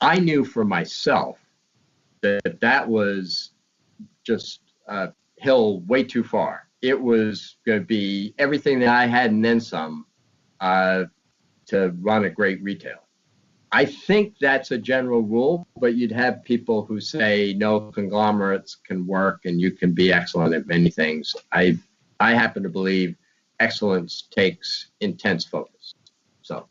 I knew for myself that was just hill way too far. It was going to be everything that I had and then some to run a great retail. I think that's a general rule, but you'd have people who say no, conglomerates can work and you can be excellent at many things. I happen to believe excellence takes intense focus. So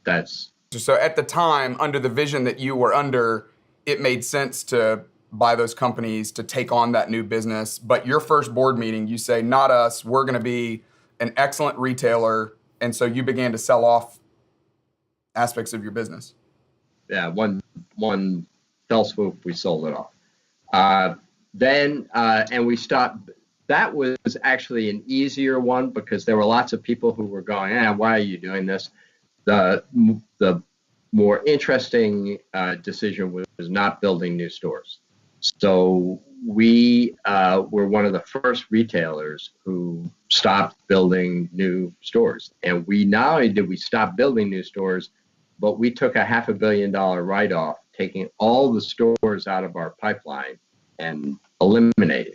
that's. So at the time, under the vision that you were under, it made sense to buy those companies to take on that new business. But your first board meeting, you say, not us, we're going to be an excellent retailer. And so you began to sell off aspects of your business. Yeah, one fell swoop, we sold it off. Then we stopped. That was actually an easier one because there were lots of people who were going, why are you doing this? The more interesting decision was not building new stores. So we were one of the first retailers who stopped building new stores. And we not only did we stop building new stores, but we took a $500 million write-off, taking all the stores out of our pipeline and eliminated.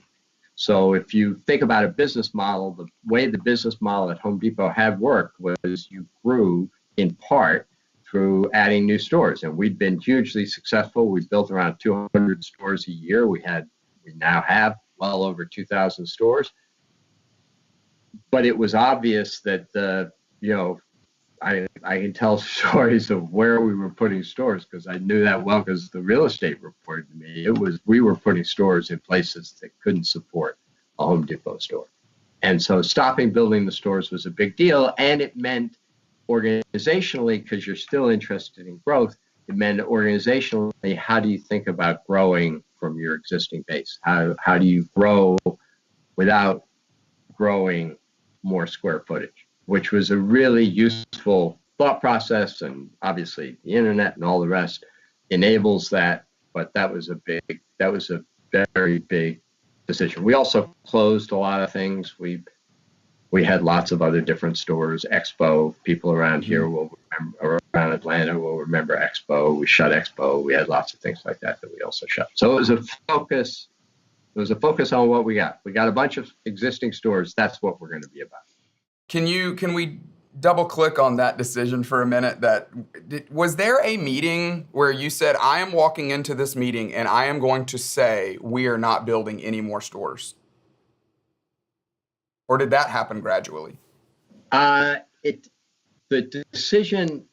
So if you think about a business model, the way the business model at Home Depot had worked was you grew in part through adding new stores. And we'd been hugely successful. We built around 200 stores a year. We now have well over 2,000 stores. But it was obvious that I can tell stories of where we were putting stores because I knew that well because the real estate reported to me. We were putting stores in places that couldn't support a Home Depot store. And so stopping building the stores was a big deal. And it meant organizationally, because you're still interested in growth, it meant organizationally, how do you think about growing from your existing base? How do you grow without growing more square footage? Which was a really useful thought process, and obviously the internet and all the rest enables that. But that was a very big decision. We also closed a lot of things. We had lots of other different stores. Expo, people around here will remember, around Atlanta will remember Expo. We shut Expo. We had lots of things like that we also shut. So it was a focus. It was a focus on what we got. We got a bunch of existing stores. That's what we're going to be about. Can we double click on that decision for a minute? Was there a meeting where you said, I am walking into this meeting and I am going to say we are not building any more stores? Or did that happen gradually? The decision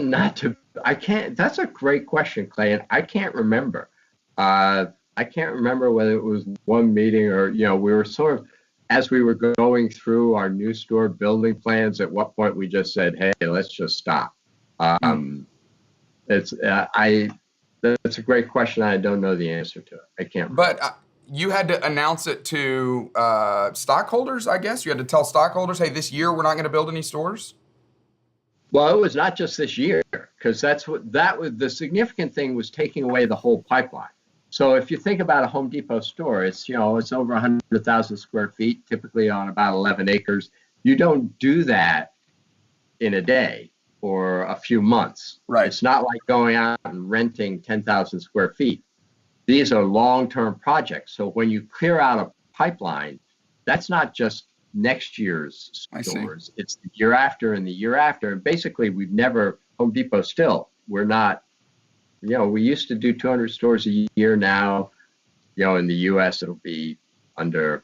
not to, that's a great question, Clay, and I can't remember. I can't remember whether it was one meeting or, we were sort of, as we were going through our new store building plans, at what point we just said, hey, let's just stop. That's a great question. I don't know the answer to it. I can't remember. But you had to announce it to stockholders, I guess. You had to tell stockholders, hey, this year we're not going to build any stores. Well, it was not just this year, because that was the significant thing, was taking away the whole pipeline. So if you think about a Home Depot store, it's over 100,000 square feet, typically on about 11 acres. You don't do that in a day or a few months. Right. It's not like going out and renting 10,000 square feet. These are long-term projects. So when you clear out a pipeline, that's not just next year's stores. It's the year after and the year after. And basically, Home Depot still, we're not, we used to do 200 stores a year. Now, in the US, it'll be under,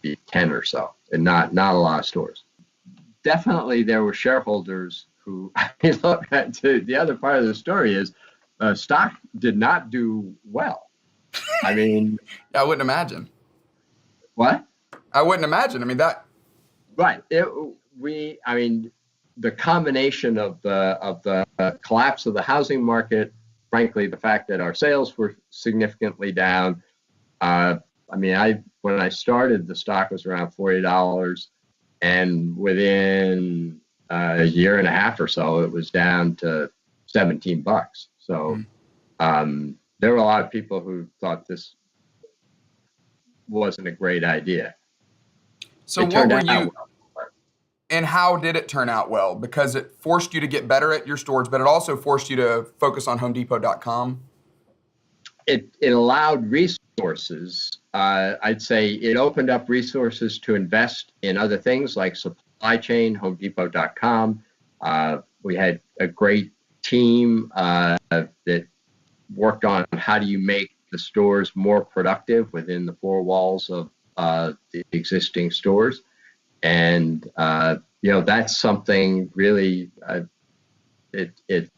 be 10 or so, and not a lot of stores. Definitely, there were shareholders who, look, the other part of the story is stock did not do well. I mean, I wouldn't imagine. What? I wouldn't imagine. I mean, that. Right. The combination of the collapse of the housing market, frankly, the fact that our sales were significantly down. When I started, the stock was around $40, and within a year and a half or so, it was down to $17. So there were a lot of people who thought this wasn't a great idea. So what were you, and how did it turn out well? Because it forced you to get better at your stores, but it also forced you to focus on HomeDepot.com. It allowed resources. I'd say it opened up resources to invest in other things like supply chain, HomeDepot.com. We had a great team that worked on how do you make the stores more productive within the four walls of the existing stores. And, that's something really, it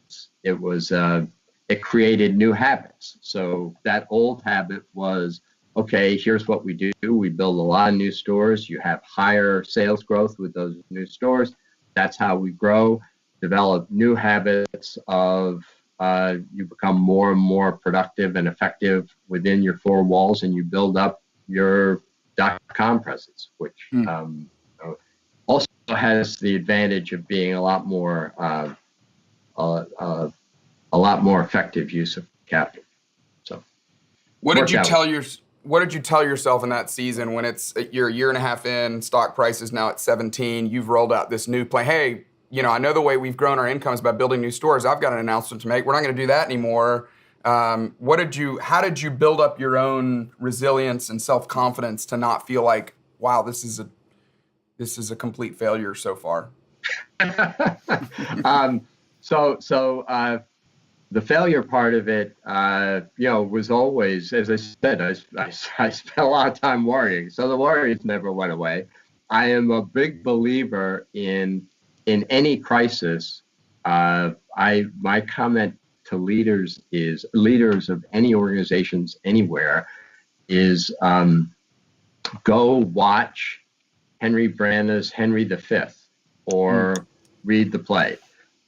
created new habits. So that old habit was, okay, here's what we do. We build a lot of new stores. You have higher sales growth with those new stores. That's how we grow, develop new habits of, you become more and more productive and effective within your four walls, and you build up your .com presence, which also has the advantage of being a lot more effective use of capital. So, what did you tell yourself in that season when you're a year and a half in, stock price is now at 17, you've rolled out this new plan? Hey, I know the way we've grown our income is by building new stores. I've got an announcement to make. We're not going to do that anymore. How did you build up your own resilience and self-confidence to not feel like, wow, this is a complete failure so far? The failure part of it, was always, as I said, I spent a lot of time worrying. So the worries never went away. I am a big believer in any crisis. My comment to leaders of any organizations anywhere is go watch Henry Branda's Henry V or read the play.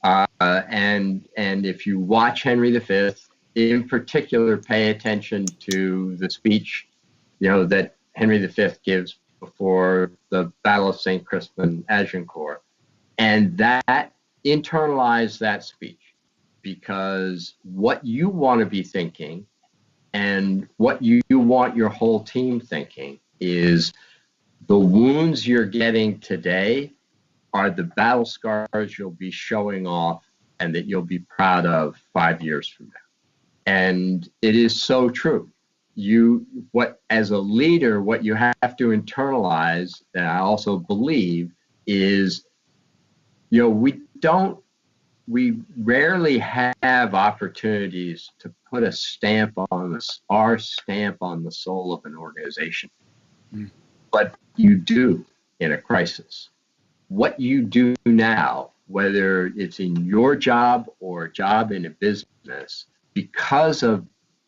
And if you watch Henry V, in particular, pay attention to the speech, that Henry V gives before the Battle of St. Crispin Agincourt, and internalize that speech, because what you want to be thinking and what you want your whole team thinking is the wounds you're getting today are the battle scars you'll be showing off and that you'll be proud of 5 years from now. And it is so true. As a leader, what you have to internalize, and I also believe, is, we rarely have opportunities to put our stamp on the soul of an organization. But you do in a crisis. What you do now, whether it's in your job or a job in a business, because of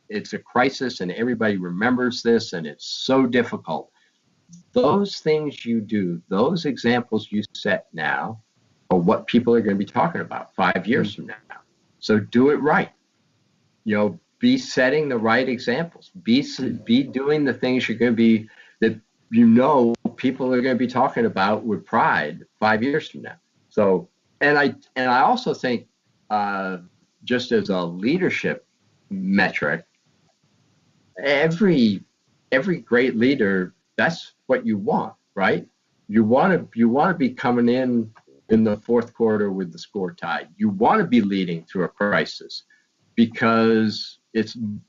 it's a crisis and everybody remembers this and it's so difficult, those things you do, those examples you set now, are what people are going to be talking about 5 years from now. So do it right. be setting the right examples, be doing the things you're going to be, that you know people are going to be talking about with pride 5 years from now. So, and I also think, just as a leadership metric, every great leader, that's what you want, right? You want to be coming in the fourth quarter with the score tied. You want to be leading through a crisis, because the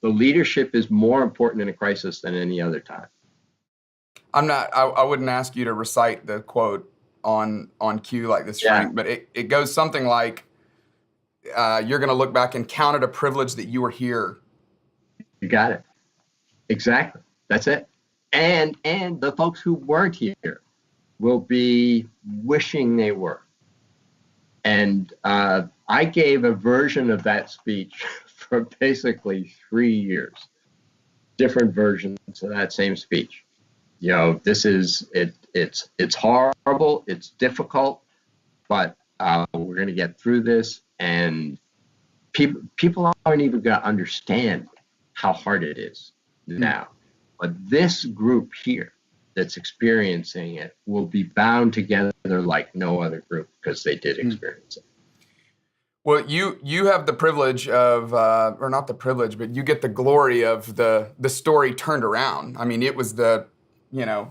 leadership is more important in a crisis than any other time. I wouldn't ask you to recite the quote on cue like this, Yeah. Frank, but it goes something like, you're going to look back and count it a privilege that you were here. You got it. Exactly. That's it. And the folks who weren't here will be wishing they were. And I gave a version of that speech for basically 3 years, different versions of that same speech. You know, this is it. It's horrible. It's difficult, but we're going to get through this. And people aren't even going to understand how hard it is now. But this group here that's experiencing it will be bound together like no other group, because they did experience it. Well, you have the privilege of, or not the privilege, but you get the glory of the story turned around. I mean, it was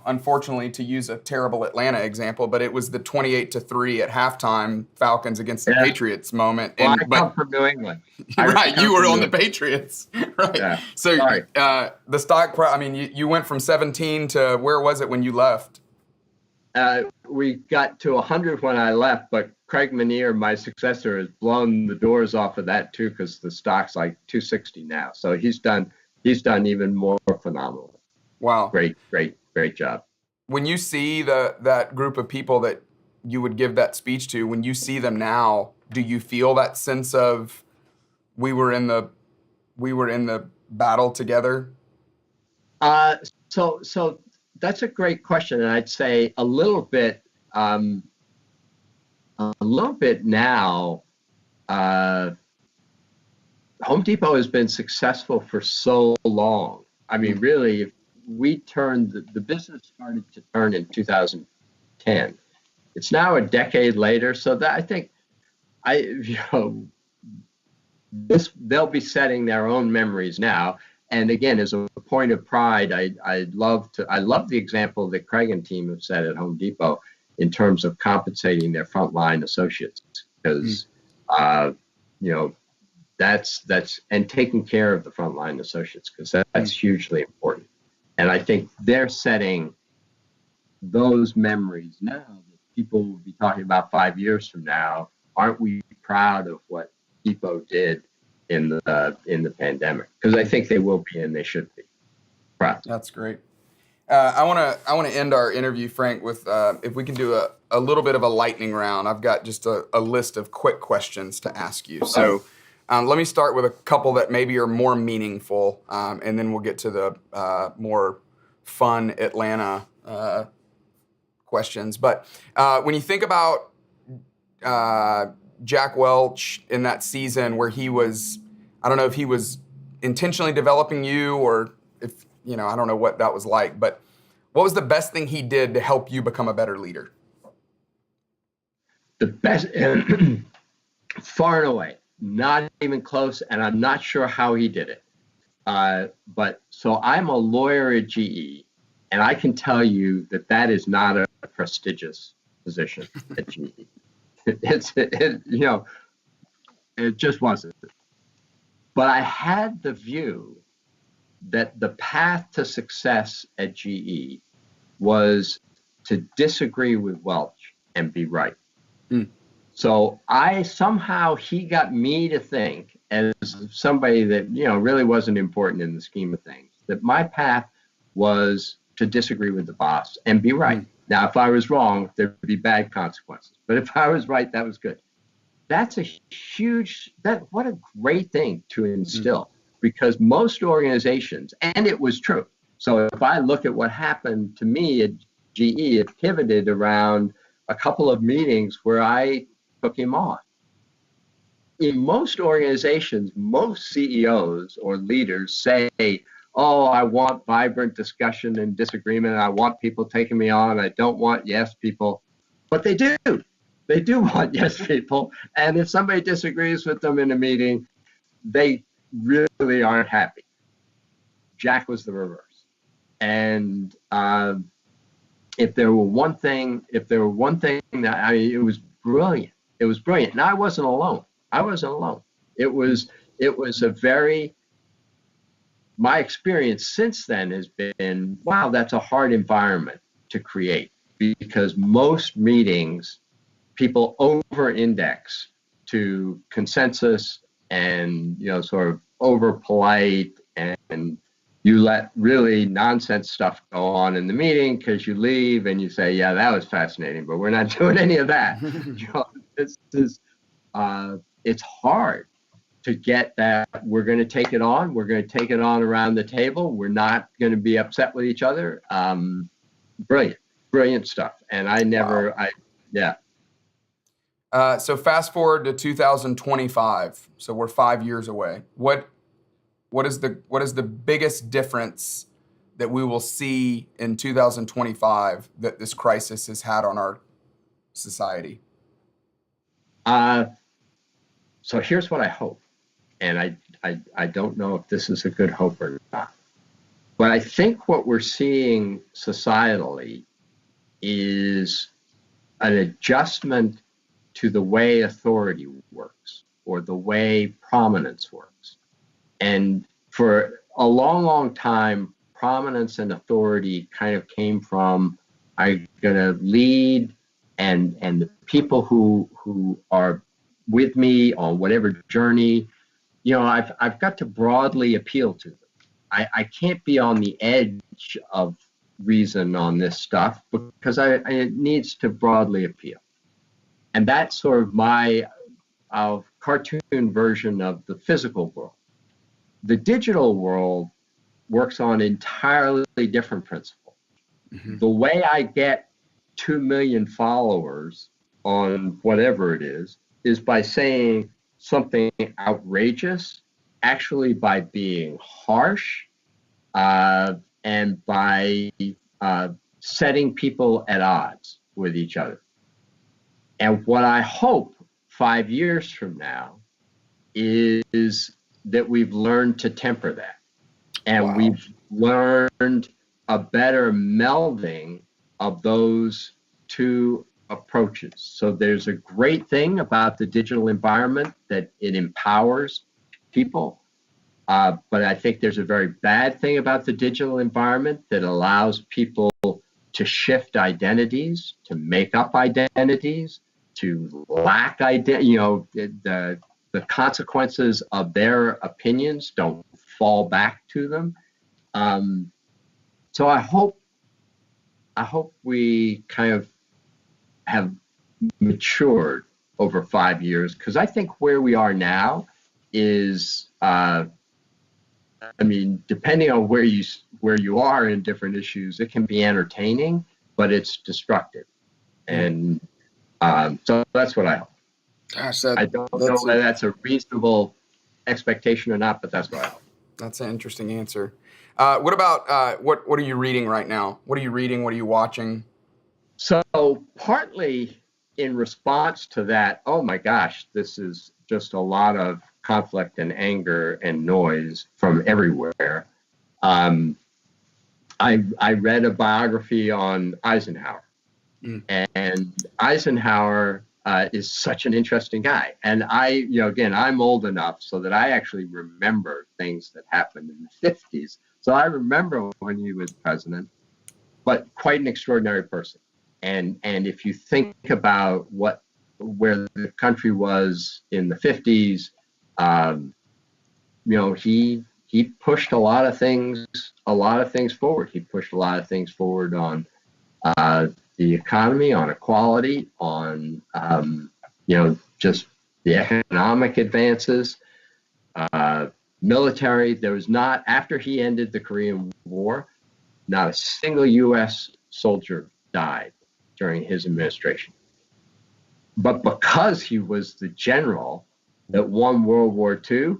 unfortunately, to use a terrible Atlanta example, but it was the 28-3 at halftime Falcons against the Patriots moment. Well, I come from New England. Right, you were on the Patriots, right? Yeah. So Sorry. The stock, I mean, you went from 17 to where was it when you left? We got to 100 when I left, but Craig Manier, my successor, has blown the doors off of that too, because the stock's like 260 now. So he's done even more phenomenal. Wow. Great job. When you see that group of people that you would give that speech to, when you see them now, do you feel that sense of we were in the battle together? So that's a great question, and I'd say a little bit now. Home Depot has been successful for so long. I mean, really, we turned the business started to turn in 2010. It's now a decade later, so that I think they'll be setting their own memories now. And again, as a point of pride, I love the example that Craig and team have set at Home Depot in terms of compensating their frontline associates, because that's and taking care of the frontline associates, because that's hugely important. And I think they're setting those memories now that people will be talking about 5 years from now. Aren't we proud of what Depot did in the pandemic? Because I think they will be, and they should be proud. That's great. I want to end our interview, Frank, with if we can do a little bit of a lightning round. I've got just a list of quick questions to ask you. So let me start with a couple that maybe are more meaningful, and then we'll get to the more fun Atlanta questions. But when you think about Jack Welch in that season where he was, I don't know if he was intentionally developing you, or if, I don't know what that was like, but what was the best thing he did to help you become a better leader? The best, far and away, not even close, and I'm not sure how he did it. But so I'm a lawyer at GE, and I can tell you that is not a prestigious position at GE. It just wasn't. But I had the view that the path to success at GE was to disagree with Welch and be right. So he got me to think, as somebody that, really wasn't important in the scheme of things, that my path was to disagree with the boss and be right. Now, if I was wrong, there'd be bad consequences. But if I was right, that was good. That's what a great thing to instill, because most organizations, and it was true. So if I look at what happened to me at GE, it pivoted around a couple of meetings where I took him on. in most organizations, most CEOs or leaders say, oh, I want vibrant discussion and disagreement. I want people taking me on. I don't want yes people. But they do. They do want yes people. And if somebody disagrees with them in a meeting, they really aren't happy. Jack was the reverse. And if there were one thing that, I mean, it was brilliant. It was brilliant. And I wasn't alone. It was a very, my experience since then has been, wow, that's a hard environment to create, because most meetings, people over-index to consensus and, sort of over-polite, and you let really nonsense stuff go on in the meeting because you leave and you say, yeah, that was fascinating, but we're not doing any of that. This is, it's hard to get that. We're going to take it on. We're going to take it on around the table. We're not going to be upset with each other. Brilliant stuff. And yeah. So fast forward to 2025. So we're 5 years away. What is the biggest difference that we will see in 2025 that this crisis has had on our society? So here's what I hope. And I don't know if this is a good hope or not. But I think what we're seeing societally is an adjustment to the way authority works, or the way prominence works. And for a long, long time, prominence and authority kind of came from, I'm going to lead, and the people who are with me on whatever journey, I've got to broadly appeal to them. I can't be on the edge of reason on this stuff, because it needs to broadly appeal. And that's sort of my cartoon version of the physical world. The digital world works on entirely different principles. Mm-hmm. The way I get 2 million followers on whatever it is by saying something outrageous, actually by being harsh, and by setting people at odds with each other. And what I hope 5 years from now is that we've learned to temper that. And wow. We've learned a better melding of those two approaches. So there's a great thing about the digital environment, that it empowers people. But I think there's a very bad thing about the digital environment that allows people to shift identities, to make up identities, to lack identity. The consequences of their opinions don't fall back to them. So I hope we kind of have matured over 5 years, because I think where we are now is, depending on where you are in different issues, it can be entertaining, but it's destructive. And so that's what I hope. Gosh, I don't know whether that's a reasonable expectation or not, but that's what I hope. That's an interesting answer. What about what are you reading right now? What are you reading? What are you watching? So partly in response to that, oh my gosh, this is just a lot of conflict and anger and noise from everywhere. I read a biography on Eisenhower. And Eisenhower is such an interesting guy. And I'm old enough so that I actually remember things that happened in the 50s. So I remember when he was president, but quite an extraordinary person. And if you think about where the country was in the 50s, he pushed a lot of things forward. He pushed a lot of things forward on the economy, on equality, on just the economic advances, military. There was not, after he ended the Korean War, not a single U.S. soldier died during his administration. But because he was the general that won World War II,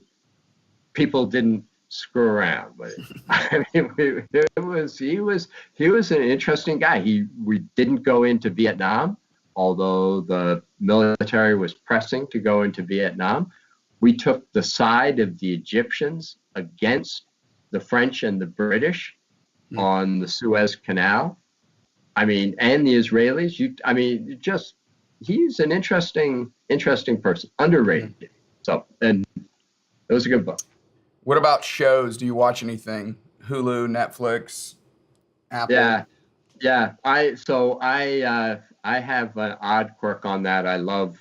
people didn't screw around with it. I mean, he was an interesting guy. We didn't go into Vietnam, although the military was pressing to go into Vietnam. We took the side of the Egyptians against the French and the British on the Suez Canal. I mean, and the Israelis. He's an interesting person, underrated. So, and it was a good book. What about shows? Do you watch anything? Hulu, Netflix, Apple? Yeah. I have an odd quirk on that. I love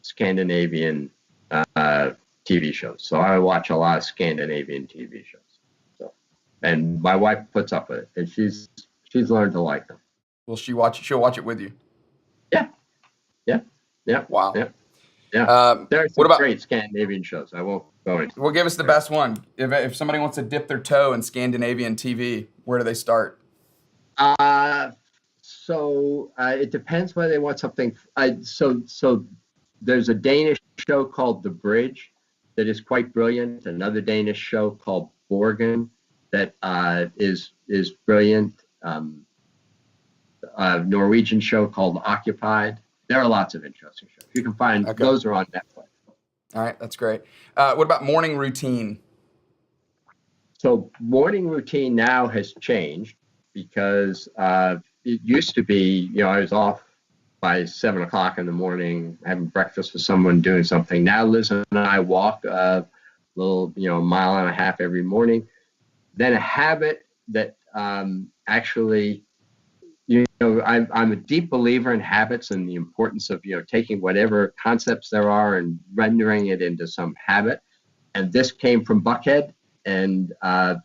Scandinavian TV shows, so I watch a lot of Scandinavian TV shows. So, and my wife puts up with it, and she's learned to like them. Will she watch it? She'll watch it with you. Yeah. Wow. Yeah. There are some great Scandinavian shows. I won't go into. Well, give us the best one. If somebody wants to dip their toe in Scandinavian TV, where do they start? So it depends whether they want something. So there's a Danish show called The Bridge that is quite brilliant. Another Danish show called Borgen that is brilliant. A Norwegian show called Occupied. There are lots of interesting shows. You can find those are on Netflix. All right, that's great. What about morning routine? So morning routine now has changed because it used to be, I was off by 7 o'clock in the morning, having breakfast with someone, doing something. Now Liz and I walk a little, mile and a half every morning. Then a habit that actually, I'm a deep believer in habits and the importance of, taking whatever concepts there are and rendering it into some habit. And this came from Buckhead and the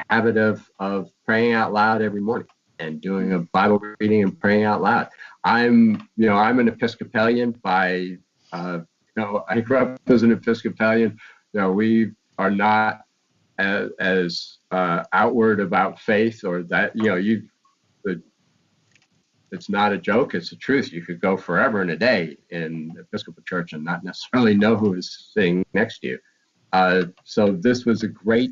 habit of praying out loud every morning and doing a Bible reading and praying out loud. I'm an Episcopalian by, I grew up as an Episcopalian. We are not as outward about faith or that, it's not a joke, it's the truth. You could go forever and a day in Episcopal Church and not necessarily know who is sitting next to you. So this was a great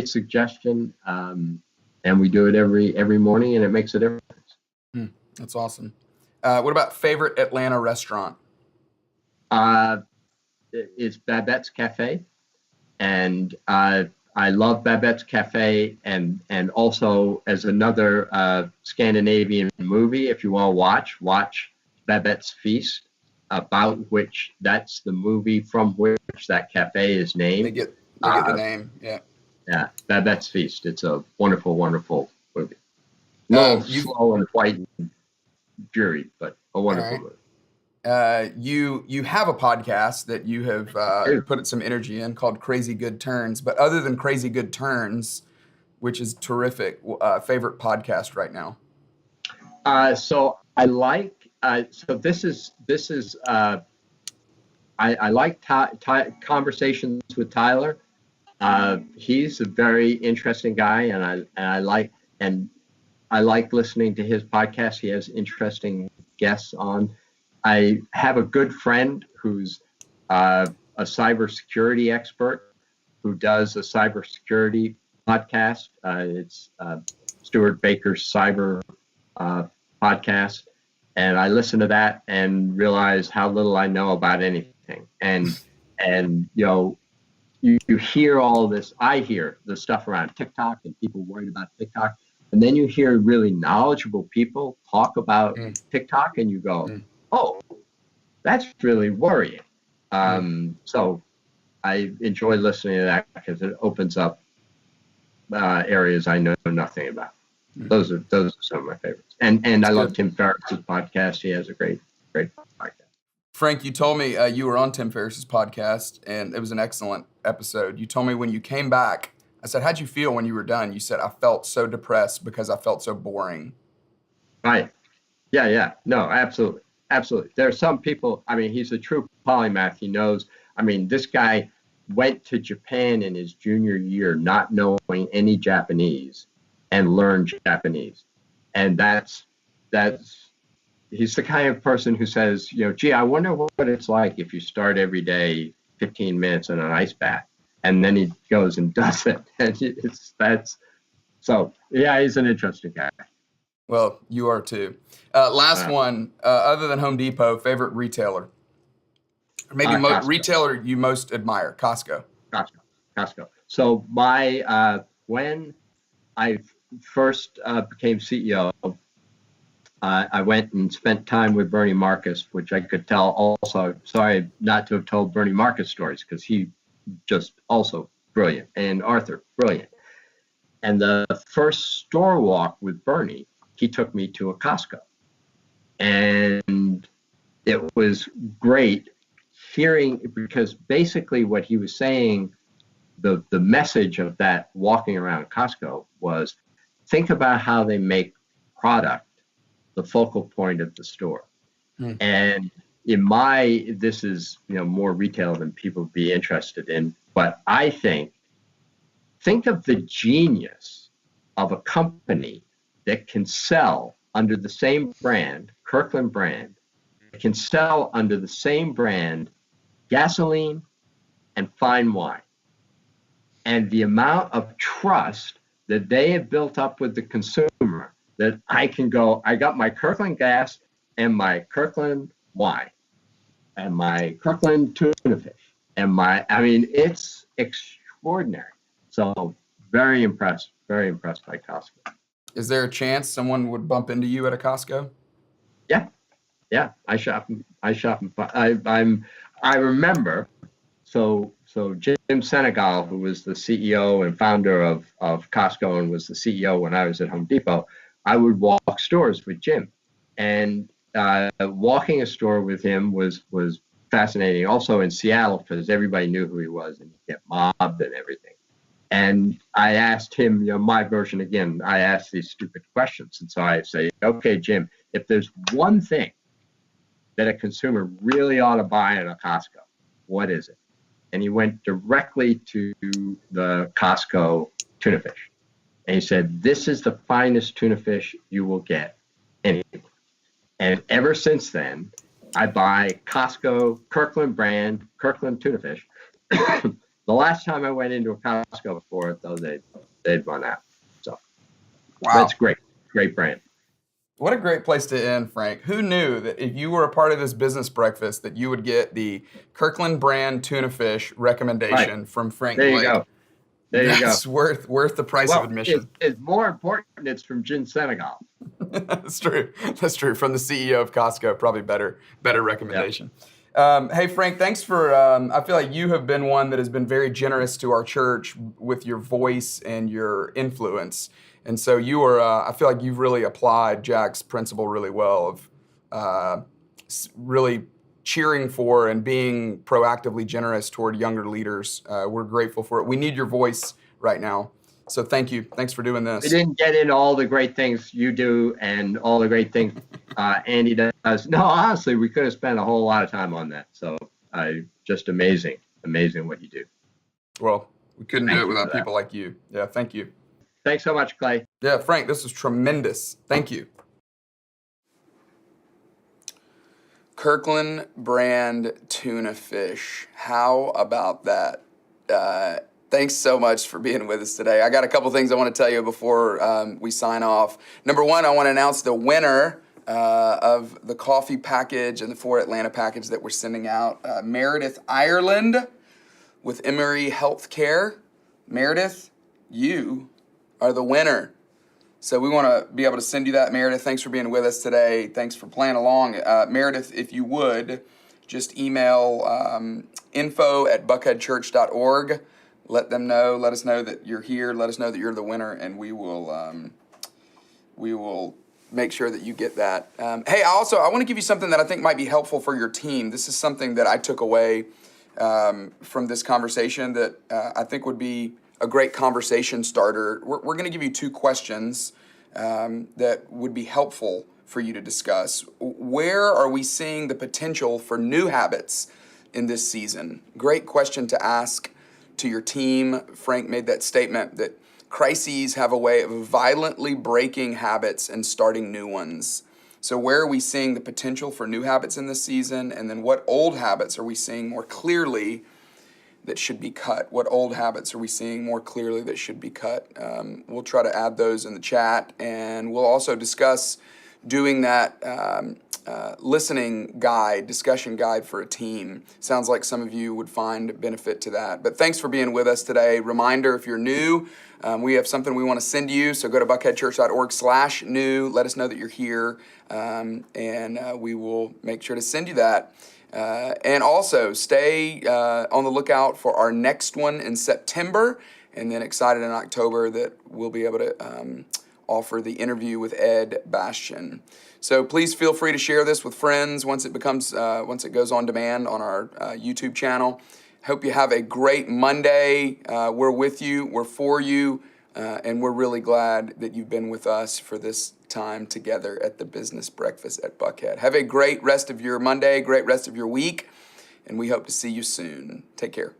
suggestion, and we do it every morning, and it makes a difference. That's awesome. What about favorite Atlanta restaurant? It's Babette's Cafe, and I love Babette's Cafe, and also as another Scandinavian movie, if you all watch Babette's Feast, about which that's the movie from which that cafe is named. They get the name, yeah. Yeah, Babette's Feast. It's a wonderful, wonderful movie. Slow and quite dreary, but a wonderful movie. You have a podcast that you have put some energy in called Crazy Good Turns, but other than Crazy Good Turns, which is terrific, favorite podcast right now? So I like this is I like conversations with Tyler. He's a very interesting guy, and I like listening to his podcast. He has interesting guests on. I have a good friend who's a cybersecurity expert who does a cybersecurity podcast. It's Stuart Baker's Cyber podcast. And I listen to that and realize how little I know about anything. And you hear all this. I hear the stuff around TikTok and people worried about TikTok. And then you hear really knowledgeable people talk about TikTok and you go, oh, that's really worrying. So I enjoy listening to that because it opens up areas I know nothing about. Those are some of my favorites. And I love Tim Ferriss's podcast. He has a great podcast. Frank, you told me you were on Tim Ferriss's podcast, and it was an excellent episode. You told me when you came back, I said, how'd you feel when you were done? You said, I felt so depressed because I felt so boring. Right. Yeah. No, absolutely. There are some people, he's a true polymath. He knows, this guy went to Japan in his junior year not knowing any Japanese and learned Japanese. And that's he's the kind of person who says, gee, I wonder what it's like if you start every day 15 minutes in an ice bath, and then he goes and does it. And so yeah, he's an interesting guy. Well, you are too. Last one, other than Home Depot, favorite retailer? Or maybe retailer you most admire? Costco. Costco. So when I first became CEO, I went and spent time with Bernie Marcus, which I could tell also. Sorry not to have told Bernie Marcus stories, because he just also brilliant, and Arthur, brilliant. And the first store walk with Bernie, he took me to a Costco. And it was great hearing, because basically what he was saying, the message of that walking around Costco was, think about how they make product the focal point of the store. And this is more retail than people would be interested in, but I think of the genius of a company that can sell under the same brand, Kirkland brand, can sell under the same brand gasoline and fine wine. And the amount of trust that they have built up with the consumer, that I got my Kirkland gas and my Kirkland wine and my Kirkland tuna fish and it's extraordinary. So very impressed by Costco. Is there a chance someone would bump into you at a Costco? Yeah. I shop. I remember. So Jim Senegal, who was the CEO and founder of Costco and was the CEO when I was at Home Depot, I would walk stores with Jim, and walking a store with him was fascinating. Also in Seattle, because everybody knew who he was and he kept mobbed and everything. And I asked him, my version again, I asked these stupid questions. And so I say, okay, Jim, if there's one thing that a consumer really ought to buy at a Costco, what is it? And he went directly to the Costco tuna fish. And he said, this is the finest tuna fish you will get anywhere. And ever since then, I buy Costco, Kirkland brand, Kirkland tuna fish. The last time I went into a Costco before it, though, they'd run out. So wow, that's great brand. What a great place to end, Frank. Who knew that if you were a part of this business breakfast that you would get the Kirkland brand tuna fish recommendation from Frank There Blake? You go. There you go. That's worth the price of admission. It's more important, it's from Jim Senegal. That's true. From the CEO of Costco, probably better recommendation. Yeah. Hey, Frank, thanks for, I feel like you have been one that has been very generous to our church with your voice and your influence. And so you are, I feel like you've really applied Jack's principle really well of really cheering for and being proactively generous toward younger leaders. We're grateful for it. We need your voice right now. So thank you. Thanks for doing this. We didn't get into all the great things you do and all the great things Andy does. No, honestly, we could have spent a whole lot of time on that. So just amazing what you do. Well, we couldn't do it without people like you. Yeah, thank you. Thanks so much, Clay. Yeah, Frank, this was tremendous. Thank you. Kirkland brand tuna fish. How about that? Thanks so much for being with us today. I got a couple things I want to tell you before we sign off. Number one, I want to announce the winner of the coffee package and the For Atlanta package that we're sending out. Meredith Ireland with Emory Healthcare. Meredith, you are the winner. So we want to be able to send you that, Meredith. Thanks for being with us today. Thanks for playing along. Meredith, if you would, just email info@buckheadchurch.org. Let us know that you're here. Let us know that you're the winner, and we will make sure that you get that. Hey, I want to give you something that I think might be helpful for your team. This is something that I took away from this conversation that I think would be a great conversation starter. We're going to give you 2 questions that would be helpful for you to discuss. Where are we seeing the potential for new habits in this season? Great question to ask to your team. Frank made that statement that crises have a way of violently breaking habits and starting new ones. So where are we seeing the potential for new habits in this season? And then what old habits are we seeing more clearly that should be cut? What old habits are we seeing more clearly that should be cut? We'll try to add those in the chat, and we'll also discuss doing that listening guide, discussion guide for a team. Sounds like some of you would find benefit to that. But thanks for being with us today. Reminder, if you're new, we have something we want to send you. So go to buckheadchurch.org/new. Let us know that you're here, and we will make sure to send you that. And also stay on the lookout for our next one in September, and then excited in October that we'll be able to offer the interview with Ed Bastian. So please feel free to share this with friends once it goes on demand on our YouTube channel. Hope you have a great Monday. We're with you, we're for you, and we're really glad that you've been with us for this time together at the Business Breakfast at Buckhead. Have a great rest of your Monday, great rest of your week, and we hope to see you soon. Take care.